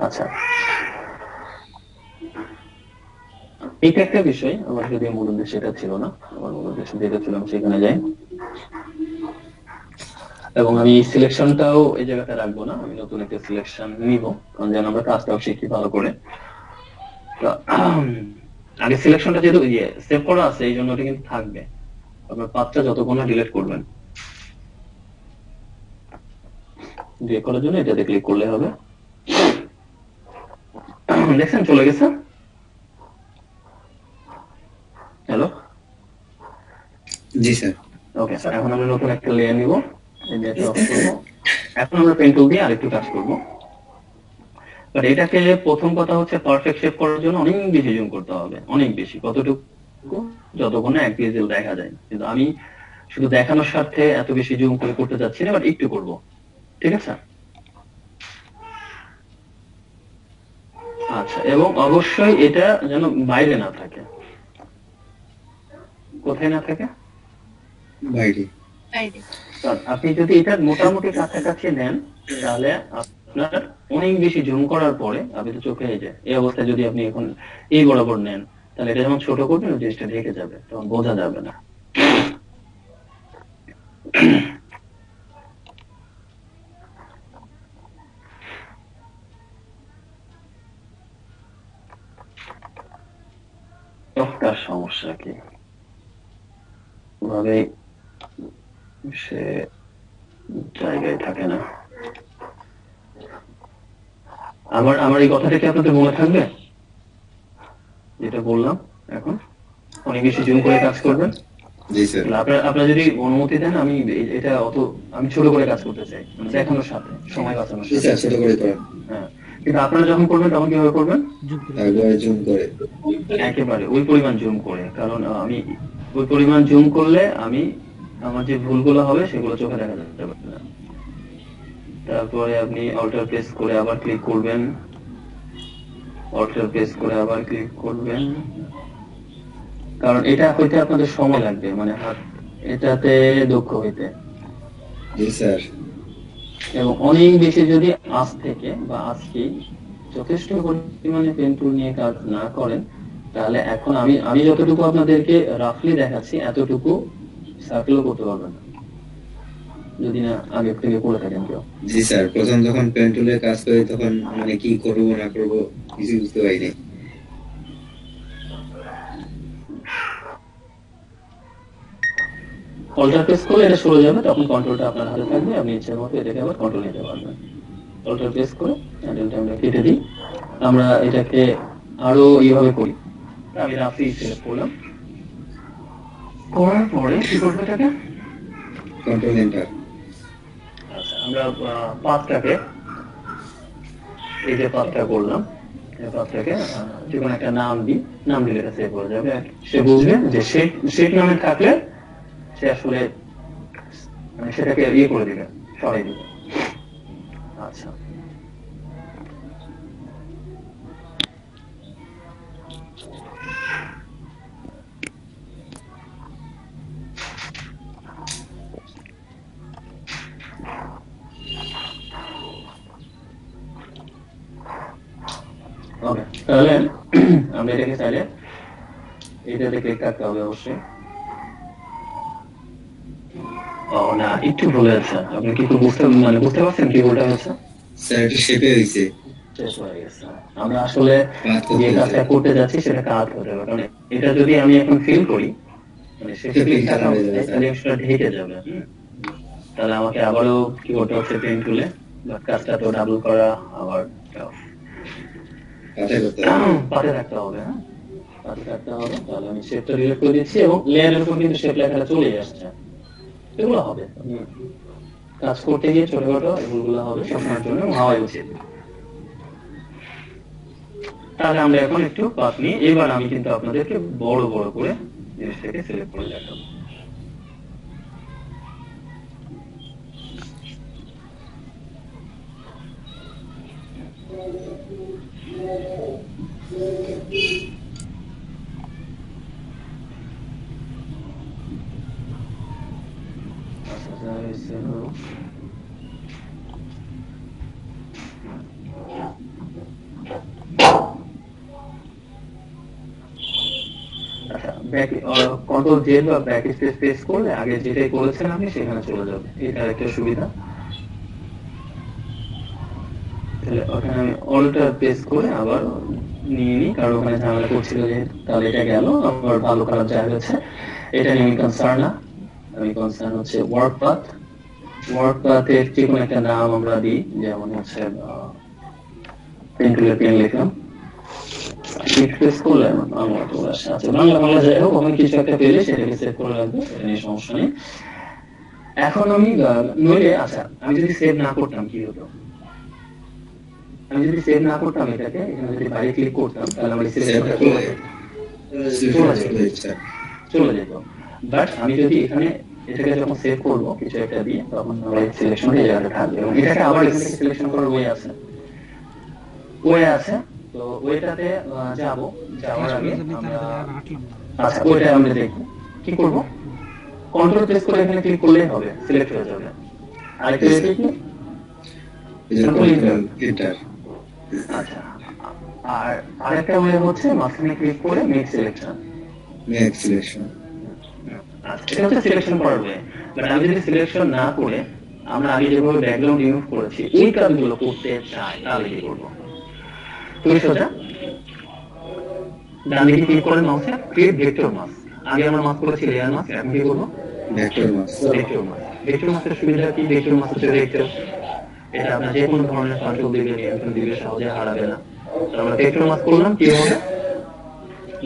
আচ্ছা এটা একটা বিষয়। আমার যদি মূল উদ্দেশ্য এটা ছিল না, আমার মূল উদ্দেশ্য যেটা ছিল আমি সেখানে যাই। এবং আমি সিলেকশনটাও এই জায়গাতে রাখবো না, আমি নতুন একটা সিলেকশন নিব, কারণ যেন আমরা কাজটাও শিখি ভালো করে। তো আগে সিলেকশনটা যেহেতু সেভ করা আছে, এই জন্য ওটা কিন্তু থাকবে। আপনার পাথটা যতক্ষণ না ডিলিট করবেন, ডিলিট করার জন্য এটাতে ক্লিক করলে হবে। দেখছেন চলে গেছে। হ্যালো, জি স্যার। ওকে, এখন আমরা নতুন একটা লেয়ার নিব, এই লেয়ারটা অফ করব। এখন আমরা পেন টুল দিয়ে আরেকটু কাজ করব। বাট এটাকে প্রথম কথা হচ্ছে পারফেক্ট শেপ করার জন্য অনেক বেশি জুম করতে হবে, অনেক বেশি, কতটুকু, যতক্ষণ এক পিক্সেল দেখা যায়। কিন্তু আমি শুধু দেখানোর স্বার্থে এত বেশি জুম করে করতে যাচ্ছি না, বাট একটু করব। ঠিক আছে? আচ্ছা, এবং অবশ্যই এটা যেন বাইরে না থাকে। কোথায় না থাকে? বাইরে। কারণ আপনি যদি এটা মোটামুটি কাছাকাছি নেন তাহলে আপনার অনেক বেশি জুম করার পরে আপনি তো চোখে এই যে এই অবস্থায় যদি আপনি এখন এই বরাবর নেন তাহলে এটা যখন ছোট করবেন ওই জিনিসটা ঢেকে যাবে, তখন বোঝা যাবে না। চোখটার সমস্যা কি ভাবে সে জায়গায় থাকে না। আমার আমার এই কথাটা কি আপনাদের মনে থাকবে যেটা বললাম? এখন অনেক বেশি জুম করে কাজ করবেন। জি স্যার। আপনারা যদি অনুমতি দেন আমি এটা আমি ছোট করে কাজ করতে চাই, মানে দেখানোর সাথে সময় বাঁচানোর জি সাথে। স্যার, ছোট করে করেন। হ্যাঁ, কিন্তু আপনারা যখন করবেন তখন কিভাবে করবেন? একবারে জুম করে। একেবারে ওই পরিমাণ জুম করে, কারণ আমি ওই পরিমাণ জুম করলে আমার যে ভুলগুলো হবে সেগুলো চোখে দেখা যাবে না। তারপরে আপনি অল্টার প্রেস করে আবার ক্লিক করবেন, অল্টার প্রেস করে আবার ক্লিক করবেন, কারণ এটা হইতে আপনাদের সময় লাগবে, মানে হাত এটাতে দক্ষ হইতে। জি স্যার। এবং অনেক বেশি যদি আজ থেকে বা আজকেই যথেষ্ট পরিমাণে পেন টুল নিয়ে কাজ না করেন তাহলে এখন আমি যতটুকু আপনাদেরকে রাফলি দেখাচ্ছি এতটুকু সার্কেলও করতে পারবেন না যদি না আগে থেকে করে থাকেন কেউ। জি স্যার, প্রথম যখন পেন টুলের কাজ করি তখন মানে কি করবো না করবো কিছু বুঝতে পারিনি। অল্টার প্রেস করলে এটা সরে যাবে, তখন কন্ট্রোলটা আপনার হাতে থাকবে, আপনি ইচ্ছে মতো এটাকে আবার কন্ট্রোল নিতে পারবেন। অল্টার প্রেস করে হ্যান্ডেলটা আমরা কেটে দিই। আমরা এটাকে আরো এইভাবে করি। আমি রাফলি সিলেক্ট করলাম, করার পরে কি করবো এটাকে? Control enter. আচ্ছা, আমরা পাথটাকে এই যে পাথটা করলাম, এই পাথটাকে যে কোনো একটা নাম দিই, নাম দিলে এটা সেভ হয়ে যাবে। সে বুঝবে যে শেপ নামে থাকলে সে আসলে মানে সেটাকে ইয়ে করে দিবে, সরাই দিবে। আচ্ছা, ওকে, তাহলে আমরা এটাকে চাইলে এটাতে ক্লিক করতে হবে অবশ্যই। ও না, একটু ভুল হয়েছে। আপনি কি বুঝতে পারছেন কি ভুলটা হয়েছে? স্যার এটা শেপে হয়েছে। শেষ হয়ে গেছে। আমরা আসলে কাজ করতে যে কাজটা যাই। করতে যাচ্ছি সেটা কাজ হতে হবে, কারণ এটা যদি আমি এখন ফিল করি মানে শেষে ক্লিক থাকা অবস্থায় তাহলে সেটা ঢেকে যাবে। তাহলে আমাকে আবারও কি করতে হচ্ছে পেন টুলে, বাট কাজটা তো ডাবল করা আবার কাজটা করতে হবে। পাতে রাখতে হবে। হ্যাঁ, পাতে রাখতে হবে। তাহলে আমি শেপটা ডিলিট করে দিচ্ছি এবং লেয়ারের উপর কিন্তু শেপ লেখাটা চলে আসছে। এগুলো হবে, আমি কাজ করতে গিয়ে ছোটখাটো এগুলো হবে সবসময়ের জন্য, হওয়াই উচিত। তাহলে আমরা এখন একটু পাত নিই। এবার আমি কিন্তু আপনাদেরকে বড় বড় করে জিনিসটাকে সিলেক্ট করে দেখাবো। কন্ট্রোল জেড বা ব্যাক স্পেস প্রেস করলে আগে যেটাই করেছেন আপনি সেখানে চলে যাবে, এটা একটা সুবিধা। তাহলে ওখানে আমি অল্টার প্রেস করে আবার নিয়ে নিই, কারণ ওখানে ঝামেলা করছিল যে, তাহলে এটা গেল। আবার ভালো খারাপ যা হচ্ছে এটা নিয়ে আমি কনসার্ন না, আমি কনসার্ন হচ্ছে ওয়ার্ক পাথ। ওয়ার্ক পাথের যে কোনো একটা নাম আমরা দিই, যেমন হচ্ছে পেন টুলে পেন লিখলাম, প্রেস করলে বাংলা চলে আসে। আচ্ছা, বাংলা যাই হোক, আমি কিছু একটা পেলে সেটাকে সেভ করে রাখবো, এটা নিয়ে সমস্যা নেই। এখন আমি নইলে, আচ্ছা আমি যদি সেভ না করতাম কি হতো? আমি যদি সেভ না করতাম এটাকে, এখানে যদি বাইরে ক্লিক করতাম তাহলে আমার সিলেকশনটা চলে যেত। বাট আমি যদি এখানে এটাকে যখন সেভ করবো কিছু একটা দিয়ে, তখন আমার সিলেকশনটা এই জায়গাটা থাকবে এবং এটাকে আবার এখান থেকে সিলেকশন করার ওয়ে আছে। তো ওইটাতে যাওয়ার আগে আমরা, আচ্ছা ওইটা আমরা দেখবো কি করবো। কন্ট্রোল প্রেস করে এখানে ক্লিক করলেই হবে, সিলেক্ট হয়ে যাবে। আরেকটা Yes, কি sir. এই যে Control কন্ট্রোল এন্টার। আচ্ছা, আর আরেকটা ওয়ে হচ্ছে মাঝখানে ক্লিক করে মেক সিলেকশন। Make selection. আচ্ছা, এটা হচ্ছে সিলেকশন করার ওয়ে। বাট আমি যদি সিলেকশন না করে আমরা আগে যেভাবে ব্যাকগ্রাউন্ড রিমুভ করেছি ওই কাজগুলো করতে চাই, তাহলে কি করবো? খুবই সোজা, ডান দিকে ক্লিক করে মাউসে ক্রিয়েট ভেক্টর মাস্ক। আগে আমরা মাস্ক করেছি লেয়ার মাস্ক, এখন কি করবো? Vector mask. Vector mask. Vector মাস্কের সুবিধা কি? ভেক্টর মাস্ক হচ্ছে ভেক্টর, এটা আপনার যে কোনো ধরনের কন্ট্রোল দিলে নিয়ন্ত্রণ দিলে সহজে হারাবে না। তো আমরা ভেক্টর মাস্ক করলাম, কি হবে?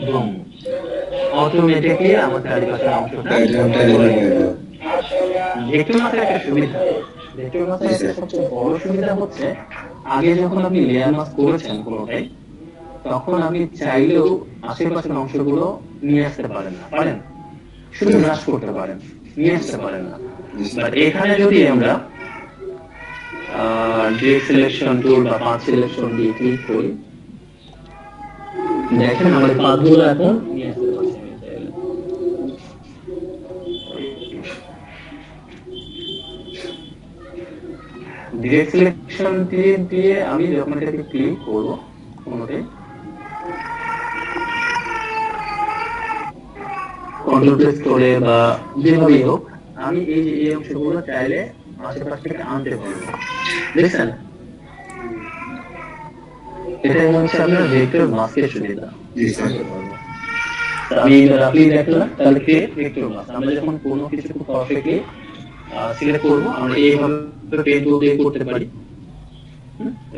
বুম, অটোমেটিকলি আমার চারিপাশের অংশটা ব্যাকগ্রাউন্ডটা এলিমেন্ট হয়ে গেল। ভেক্টর মাস্কের একটা সুবিধা, ভেক্টর মাস্কের একটা সবচেয়ে বড় সুবিধা হচ্ছে আগে যখন আপনি লেয়ার মাস্ক করেছেন কোনোটাই, তখন আপনি চাইলেও আশেপাশের অংশগুলো নিয়ে আসতে পারেন না, পারেন? শুধু ব্রাশ করতে পারেন, নিয়ে আসতে পারেন না। বাট এখানে যদি আমরা ডিরেক্ট সিলেকশন টুল বা পাথ সিলেকশন দিয়ে ক্লিক করি, দেখেন আমাদের পাথগুলো এখন নিয়ে আসতে পারছি আমি চাইলে। ডিরেক্ট সিলেকশন দিয়ে আমি যখন এটাকে ক্লিক করবো কোনোটাই, কন্ট্রোল প্রেস করে বা যেভাবেই হোক, আমি এই যে এই অংশগুলো চাইলে আশেপাশ থেকে আনতে পারবো। দেখছেন, এটাই হচ্ছে আপনার ভেক্টর মাস্কের সুবিধা। জি স্যার। তো আমি রাফলি দেখলাম, তাহলে ক্রিয়েট ভেক্টর মাস্ক। আমরা যখন কোনো কিছু খুব পারফেক্টলি সিলেক্ট করবো, আমরা এইভাবে পেন টুল দিয়ে করতে পারি।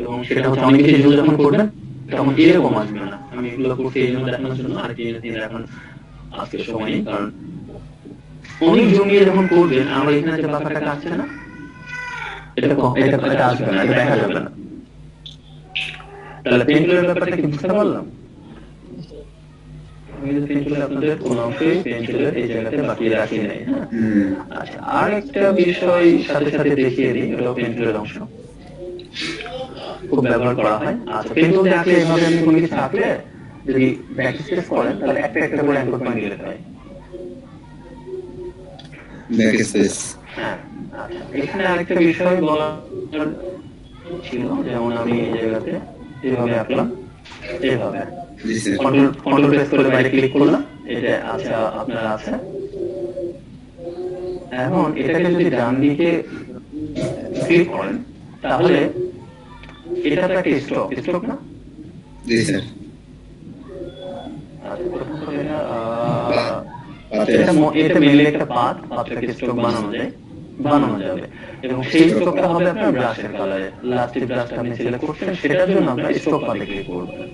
এবং সেটা হচ্ছে অনেক কিছু যখন করবেন তখন এরকম আসবে না। আমি এগুলো করতে এই জন্য দেখানোর জন্য আর কি এখন আজকের সময় নেই, কারণ অনেক জমিয়ে যখন করবেন আমরা এখানে যে বাঁকাটা আসছে না, এটা আসবে না, এটা দেখা যাবে না। তাহলে পেন্টুলের ব্যাপারটা কি বুঝতে পারলাম? আমি যদি পেন্টুলে আপনাদের কোন অংশে পেন্টুলের এই জায়গাতে বাকি রাখি নাই, হ্যাঁ? আচ্ছা, আর একটা বিষয় সাথে সাথে দেখিয়ে দিই, এটাও পেন্টুলের অংশ, খুব ব্যবহার করা হয়। আচ্ছা, পেন্টুল দিয়ে আঁকলে এভাবে আপনি কোনো কিছু আঁকলে যদি ব্যাক স্পেস করেন তাহলে একটা একটা করে অ্যাঙ্কর পয়েন্ট দিতে হয়। Back space. হ্যাঁ, আচ্ছা, এখানে আরেকটা বিষয় বলা ছিল, যেমন আমি এই জায়গাতে যেভাবে আঁকলাম এইভাবে জি স্যার। কন্ট্রোল প্রেস করে বাইরে ক্লিক করলাম, এটা আচ্ছা আপনার আছে। এখন এটাকে যদি ডান দিকে ক্লিক করেন তাহলে এটা তো একটা স্ট্রোক না? জি স্যার। আচ্ছা, প্রথমত পাতে এটা মেনলি একটা পাথটাকে স্ট্রোক বানানো যাবে এবং সেই স্ট্রোকটা হবে আপনার ব্রাশের কালারে। লাস্ট ব্রাশটা আপনি সিলেক্ট করছেন, সেটার জন্য আপনার স্ট্রোক পাতে ক্লিক করবেন।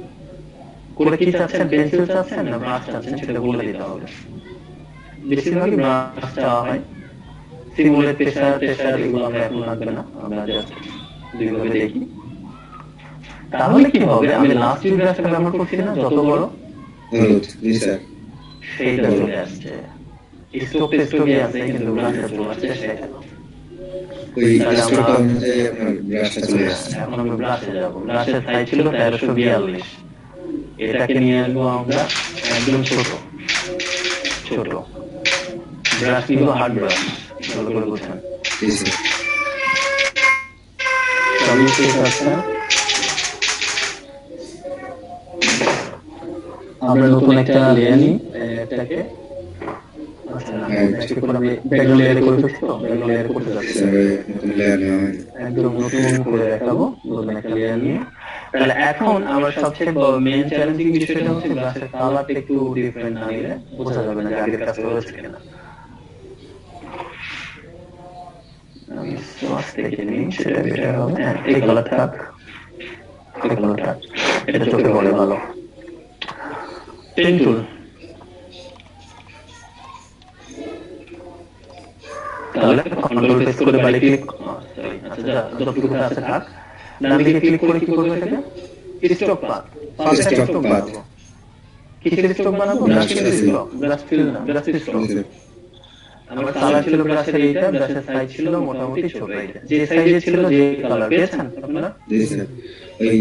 করে কি চাচ্ছেন, পেন্সিল চাচ্ছেন না ব্রাশ চাচ্ছেন, সেটা বলে দিতে হবে। বেশিরভাগই ব্রাশ চাওয়া হয়। সিমুলেট প্রেসার এগুলো আমরা এখন লাগবে না, আমরা জাস্ট দুইভাবে দেখি। তাহলে কি হবে, আমি লাস্ট ব্রাশটা ব্যবহার করছি না, যত বড় হলুদ। জি স্যার। সেইটা চলে আসছে। স্ট্রোকে আছে কিন্তু ব্রাশটা চলে আসছে সেটা। ওই স্ট্রোকটা অনুযায়ী আপনার ব্রাশটা চলে আসছে। এখন আমি ব্রাশে যাব। ব্রাশের সাইজ ছিল 1342, এটাকে নিয়ে আসবো আমরা একদম ছোট ব্রাশ নিব, হার্ড ব্রাশ, ভালো করে বুঝছেন। জি স্যার। সবই ঠিক আছে। আমরা নতুন একটা লেয়ার নিই, এটাকে আচ্ছা না, এটাকে করে আমি ব্যাকগ্রাউন্ড লেয়ারে করে ফেলছি, তো ব্যাকগ্রাউন্ড লেয়ারে করতে যাচ্ছি স্যার নতুন লেয়ার নেওয়া হয়নি। একদম নতুন করে দেখাবো, নতুন একটা লেয়ার নিয়ে। তাহলে এখন আমার সবচেয়ে মেইন চ্যালেঞ্জিং বিষয়টা হচ্ছে গ্লাসের কালারটা একটু ডিফারেন্ট না নিলে বোঝা যাবে না যে আগের কাজটা হয়েছে কিনা। আমি সস থেকে নিই, সেটা বেটার হবে। হ্যাঁ, এই কালার থাক, এটা চোখে পড়ে ভালো। পেন টুল, তাহলে কন্ট্রোল প্রেস করে বাইরে ক্লিক, সরি আচ্ছা যতটুকু আছে থাক। ডান দিকে ক্লিক করে কি করবে এটাকে? Stroke path, stroke path. কিসের স্ট্রোক বানাবো? ব্রাশের স্ট্রোক, ব্রাশ ফিল না, ব্রাশের স্ট্রোক। আমার কালার ছিল ব্রাশের এইটা, ব্রাশের সাইজ ছিল মোটামুটি ছোট, এইটা যে সাইজে ছিল যে কালার পেয়েছেন আপনারা। জি স্যার। ওই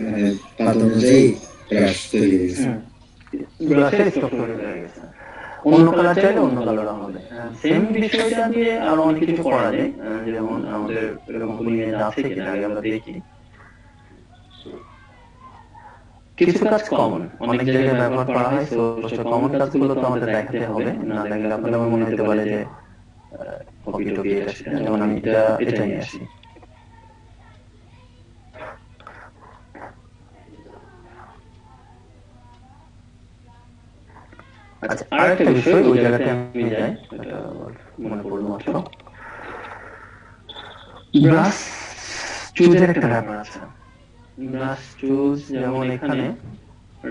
মানে পাত অনুযায়ী ব্রাশ তৈরি হয়েছে। ব্রাশের স্ট্রোক তৈরি হয়ে গেছে। অন্য কালার চাইলে অন্য কালারও হবে। সেম বিষয়টা দিয়ে আরো অনেক কিছু করা যায়, যেমন আমাদের এরকম কোনো ইমেজ আছে কিনা আগে আমরা দেখি। কিছু কাজ কমন, অনেক জায়গায় ব্যবহার করা হয়, তো কমন কাজগুলো তো আমাদের দেখাতে হবে, না দেখালে আপনাদের মনে হতে পারে যে কপি টপি এটা সেটা। যেমন আমি এটা নিয়ে আসি। আচ্ছা, আরেকটা বিষয়, ওই জায়গাতে আমি যাই, এটা মনে পড়লো মাত্র। ব্রাশ চুজের একটা ব্যাপার আছে। ব্রাশ চুজ, যেমন এখানে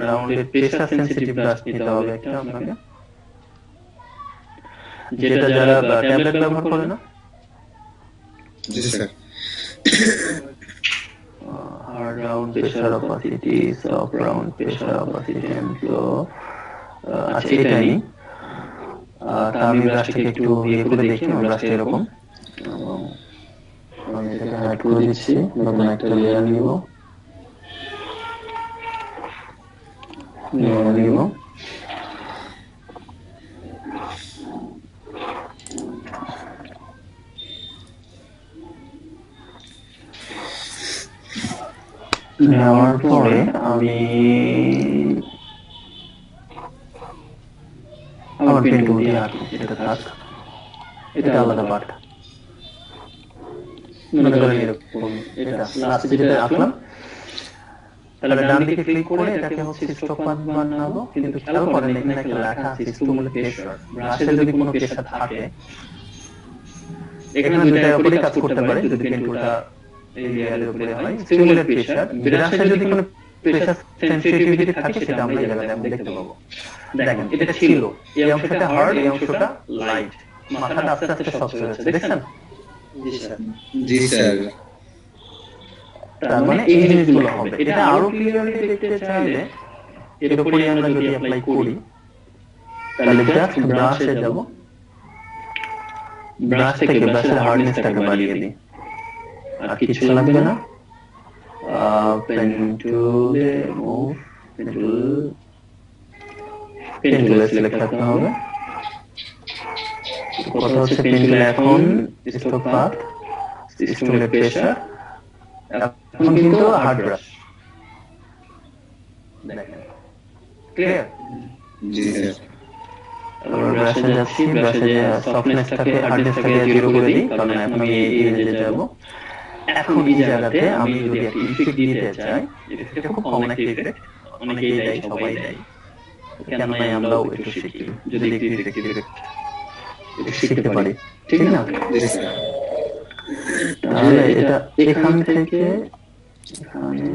রাউন্ডের প্রেসার সেনসিটিভ ব্রাশ নিতে হবে একটা আপনাকে, যেটা যারা ট্যাবলেট ব্যবহার করে না। জি sir. Hard round pressure opacity, soft round pressure opacity and flow. আচ্ছা, এটা নেই। তা আমি ব্রাশটাকে একটু ইয়ে করে দেখি। আমার ব্রাশটা এরকম, আমি এটাকে হাইড করে দিচ্ছি, নতুন একটা লেয়ার নিব। নেওয়ার পরে আমি আমার পেন টুল দিয়ে আঁকি। এটা থাক, এটা আলাদা পার্ট। মনে করেন এরকম, এটা লাস্টে যেটা আঁকলাম, তাহলে ডান দিকে ক্লিক করে এটাকে হচ্ছে স্ট্রোক পাথ বানাবো। কিন্তু খেয়াল করেন এখানে একটা লেখা আছে স্টিমুলেট প্রেসার। ব্রাশে যদি কোনো প্রেসার থাকে, এখানে দুইটার উপরে কাজ করতে পারে যদি পেন টুলটা এই লেয়ারের উপরে হয়। স্টিমুলেট প্রেসার, ব্রাশে যদি কোনো প্রেসার সেনসিটিভিটি থাকে সেটা আমরা এই জায়গাতে এখন দেখতে পাবো। দেখেন এটা ছিল, এই অংশটা হার্ড, এই অংশটা লাইট, মাথাটা আস্তে আস্তে শক্ত হয়েছে, দেখছেন? জি স্যার। জি স্যার। তার মানে এই জিনিসগুলো হবে। এটা আরো ক্লিয়ারলি দেখতে চাইলে এর উপরে আমরা যদি অ্যাপ্লাই করি, তাহলে জাস্ট ব্রাশে যাব, ব্রাশ থেকে ব্রাশের হার্ডনেসটাকে বাড়িয়ে দিই, আর কিছু লাগবে না। পেন টুলে মুভ, পেন টুলে সিলেক্ট করতে হবে। কথা হচ্ছে পেন টুলে এখন স্ট্রোক পাথ, স্টিমুলেট প্রেসার, এখন কিন্তু হার্ড ব্রাশ। দেখেন ক্লিয়ার? জি স্যার। আমরা ব্রাশে যাচ্ছি, ব্রাশে যে সফটনেসটাকে হার্ডনেসটাকে 0 করে দিই, কারণ এখন আমি এই রেঞ্জে যাব। এখন এই জায়গাতে আমি যদি একটা ইফেক্ট দিতে চাই, এটা খুব কমন একটা ইফেক্ট, অনেকেই দেয়, সবাই দেয়, কেন নয় আমরাও একটু শিখি, যদি একটু ইফেক্ট শিখতে পারি, ঠিক না? জি স্যার। তাহলে এটা এখান থেকে এখানে,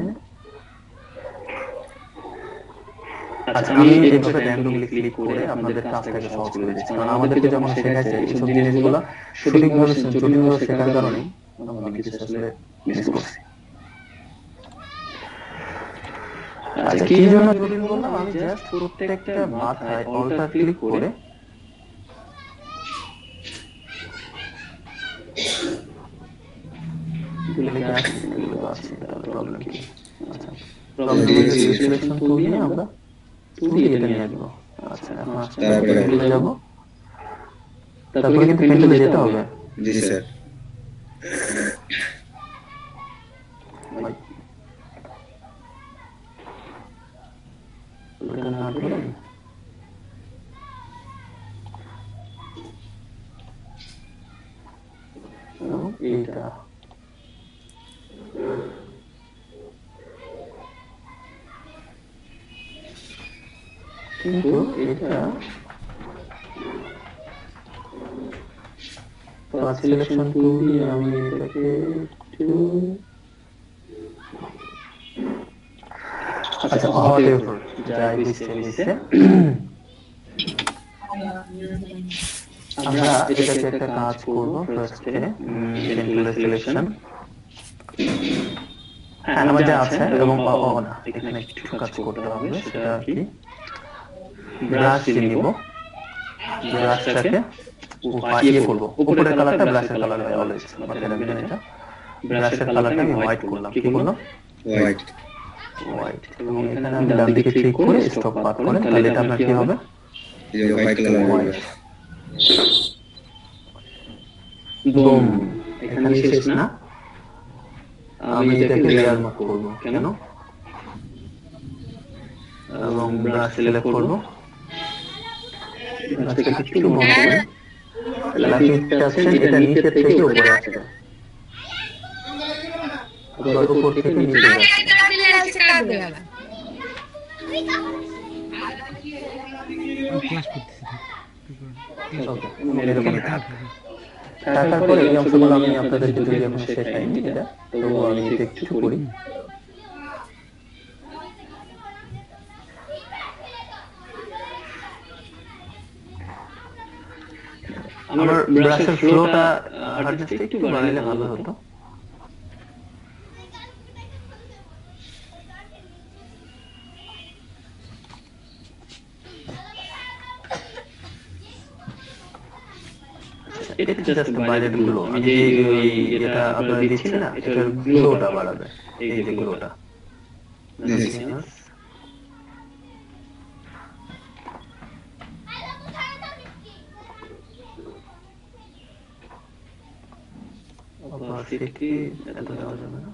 আচ্ছা আমি এইভাবে র্যান্ডমলি ক্লিক করে আপনাদের কাজটাকে সহজ করে দিচ্ছি, কারণ আমাদেরকে যখন শেখাচ্ছে এইসব জিনিসগুলো সঠিকভাবে জটিলভাবে শেখার কারণে আমরা কিছু আসলে মিস করছি। আচ্ছা কি জন্য জটিল বললাম, আমি জাস্ট প্রত্যেকটা মাথায় অল্টার ক্লিক করে প্রবলেম কি? আচ্ছা প্রবলেম সিলেকশন টুল নিয়ে আমরা টুল এটা নিয়ে আসবো। আচ্ছা এখন পেন্টুলে যাব, তারপরে কিন্তু পেন্টুলে যেতে হবে। জি স্যার। এটা না করলাম, এইটা কিন্তু এটা পাথ সিলেকশন টুল দিয়ে আমি এটাকে একটু, আচ্ছা হোয়াটএভার যাই হইছে আমরা এটাকে একটা কাজ করব। ফার্স্টে পেন্টুলের সিলেকশন, হ্যাঁ আমার যা আছে, এবং না এখানে একটু কাজ করতে হবে, সেটা কি ব্রাশ নিব, ব্রাশটাকে ইয়ে করবো, উপরের কালারটা ব্রাশের কালার হয় অলওয়েজ, মাথায় রাখবেন এটা। ব্রাশের কালারটা আমি হোয়াইট করলাম, কি করলাম? হোয়াইট। হোয়াইট, এবং এখানে আমি ডান দিকে ক্লিক করে স্ট্রোক পাথ করেন, তাহলে এটা আপনার কি হবে? এই হোয়াইট কালার বুম, এখানে শেষ না, আমি এটাকে লেয়ার মার্ক করব। কেন? এবং ব্রাশ সিলেক্ট করব, ব্রাশটা একটু বড় করে, আপনি চাচ্ছেন এটা নিচে থেকে উপরে আসবে, আবার উপর থেকে নিচে যাবে। ওকে, এরকমই থাকবে। থাকার পরে এই অংশগুলো আমি আপনাদের যদি এখন শেষ হয়নি এটা, তবুও আমি এটা একটু করি। আমার ব্রাশের ফ্লোটা হার্ডনেসটা একটু বাড়াইলে ভালো হতো। এটা জাস্ট বাইরের গ্লো, আমি যে এটা আপনারা দিচ্ছি না, এটার গ্লোটা বাড়াবে, এই যে গ্লোটা। অপাসিটি এত দেওয়া যাবে না।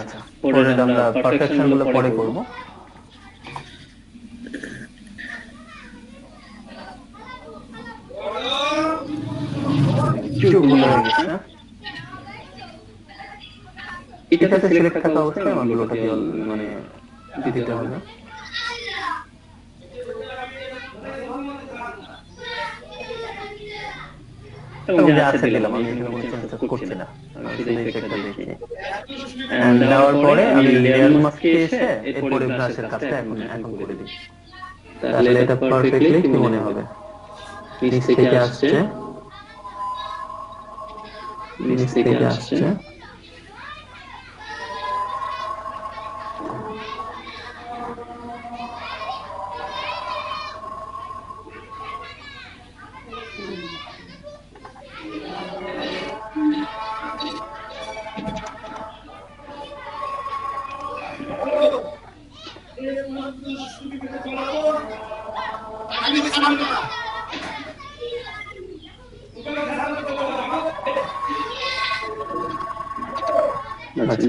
আচ্ছা, পরে আমরা পারফেকশন গুলো পরে করব। এটাতে সিলেক্ট থাকা অবস্থায় আমার গুলোটা মানে দিতে হবে। এবং যা আছে দিলাম, আমি এখানে কোনো চেঞ্জ করছি না, শুধু ইফেক্টটা দেখি। এন্ড দেওয়ার পরে আমি লেয়ার মাস্কে এসে এরপরে ব্রাশের কাজটা এখন করে দিই। তাহলে এটা পারফেক্টলি কি মনে হবে? নিচ থেকে আসছে, নিচ থেকে আসছে,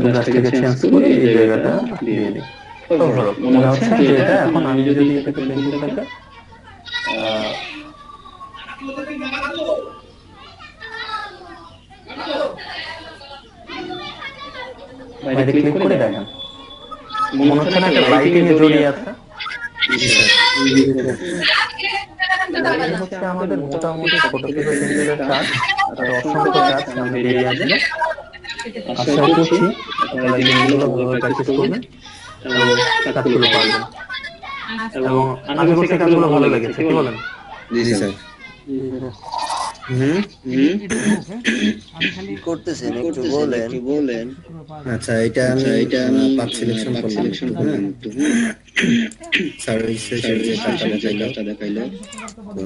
ব্রাশটাকে চেঞ্জ করে এই জায়গাটা দিয়ে দিই। মনে হচ্ছে যে এটা এখন আমি যদি এটাকে পেন্সিল থেকে বাইরে ক্লিক করে দেখেন, মনে হচ্ছে না একটা লাইটিং এ জড়িয়ে আছে। হচ্ছে আমাদের মোটামুটি ছোট ছোট পেন্সিলের কাজ, আর অসংখ্য কাজ সামনে বেরিয়ে আসবে। আশা করছি আপনারা জিনিসগুলো ভালোভাবে প্র্যাকটিস করবেন এবং কাজগুলো পারবেন। এবং আশা করছি কাজগুলো ভালো লেগেছে, কি বলেন? জি স্যার। করতেছেন একটু বলেন। আচ্ছা, এটা আমি পাঁচ সিলেকশন করলাম। স্যার যে কাজটা দেখাইলো, তো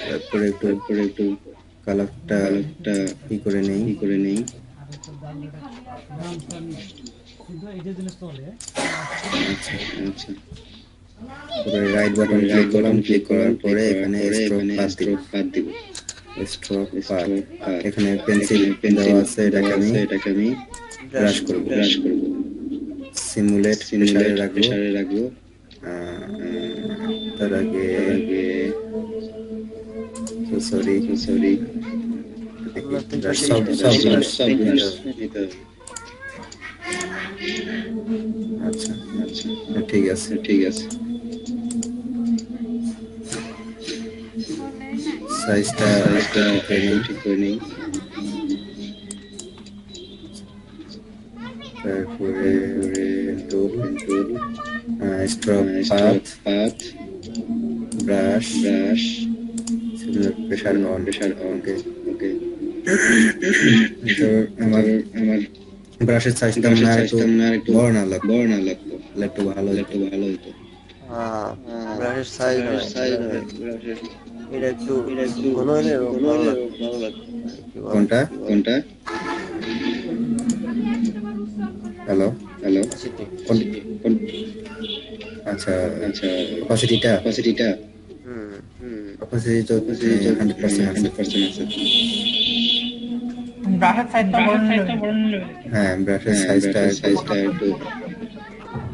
তারপরে একটু কালারটা ই করে নেই। আচ্ছা, তারপরে রাইট বাটন ক্লিক করার পরে এখানে স্ট্রোক পাত দিব। স্ট্রোক পাত, এখানে পেন্সিল দেওয়া আছে, এটাকে আমি ব্রাশ করব। সিমুলেট প্রেসারে রাখবো। তার আগে সরি সব আচ্ছা ঠিক আছে। সাইজটা ঠিক করে নেই। তারপরে stroke path, brush pressure on. Okay, তো আমার ব্রাশের সাইজটা মনে হয় একটু বড় না লাগতো একটু ভালো হতো। ব্রাশের সাইজ এটা একটু ঘন হলে ভালো লাগতো। কি বলেন? কোনটা? Hello Opacity। আচ্ছা অপাসিটিটা হুম। অপাসিটি তো 100% আছে। ব্রাশের সাইজটা বড় নিলে হ্যাঁ ব্রাশের সাইজটা একটু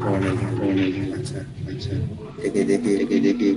বড় নিলে। আচ্ছা দেখি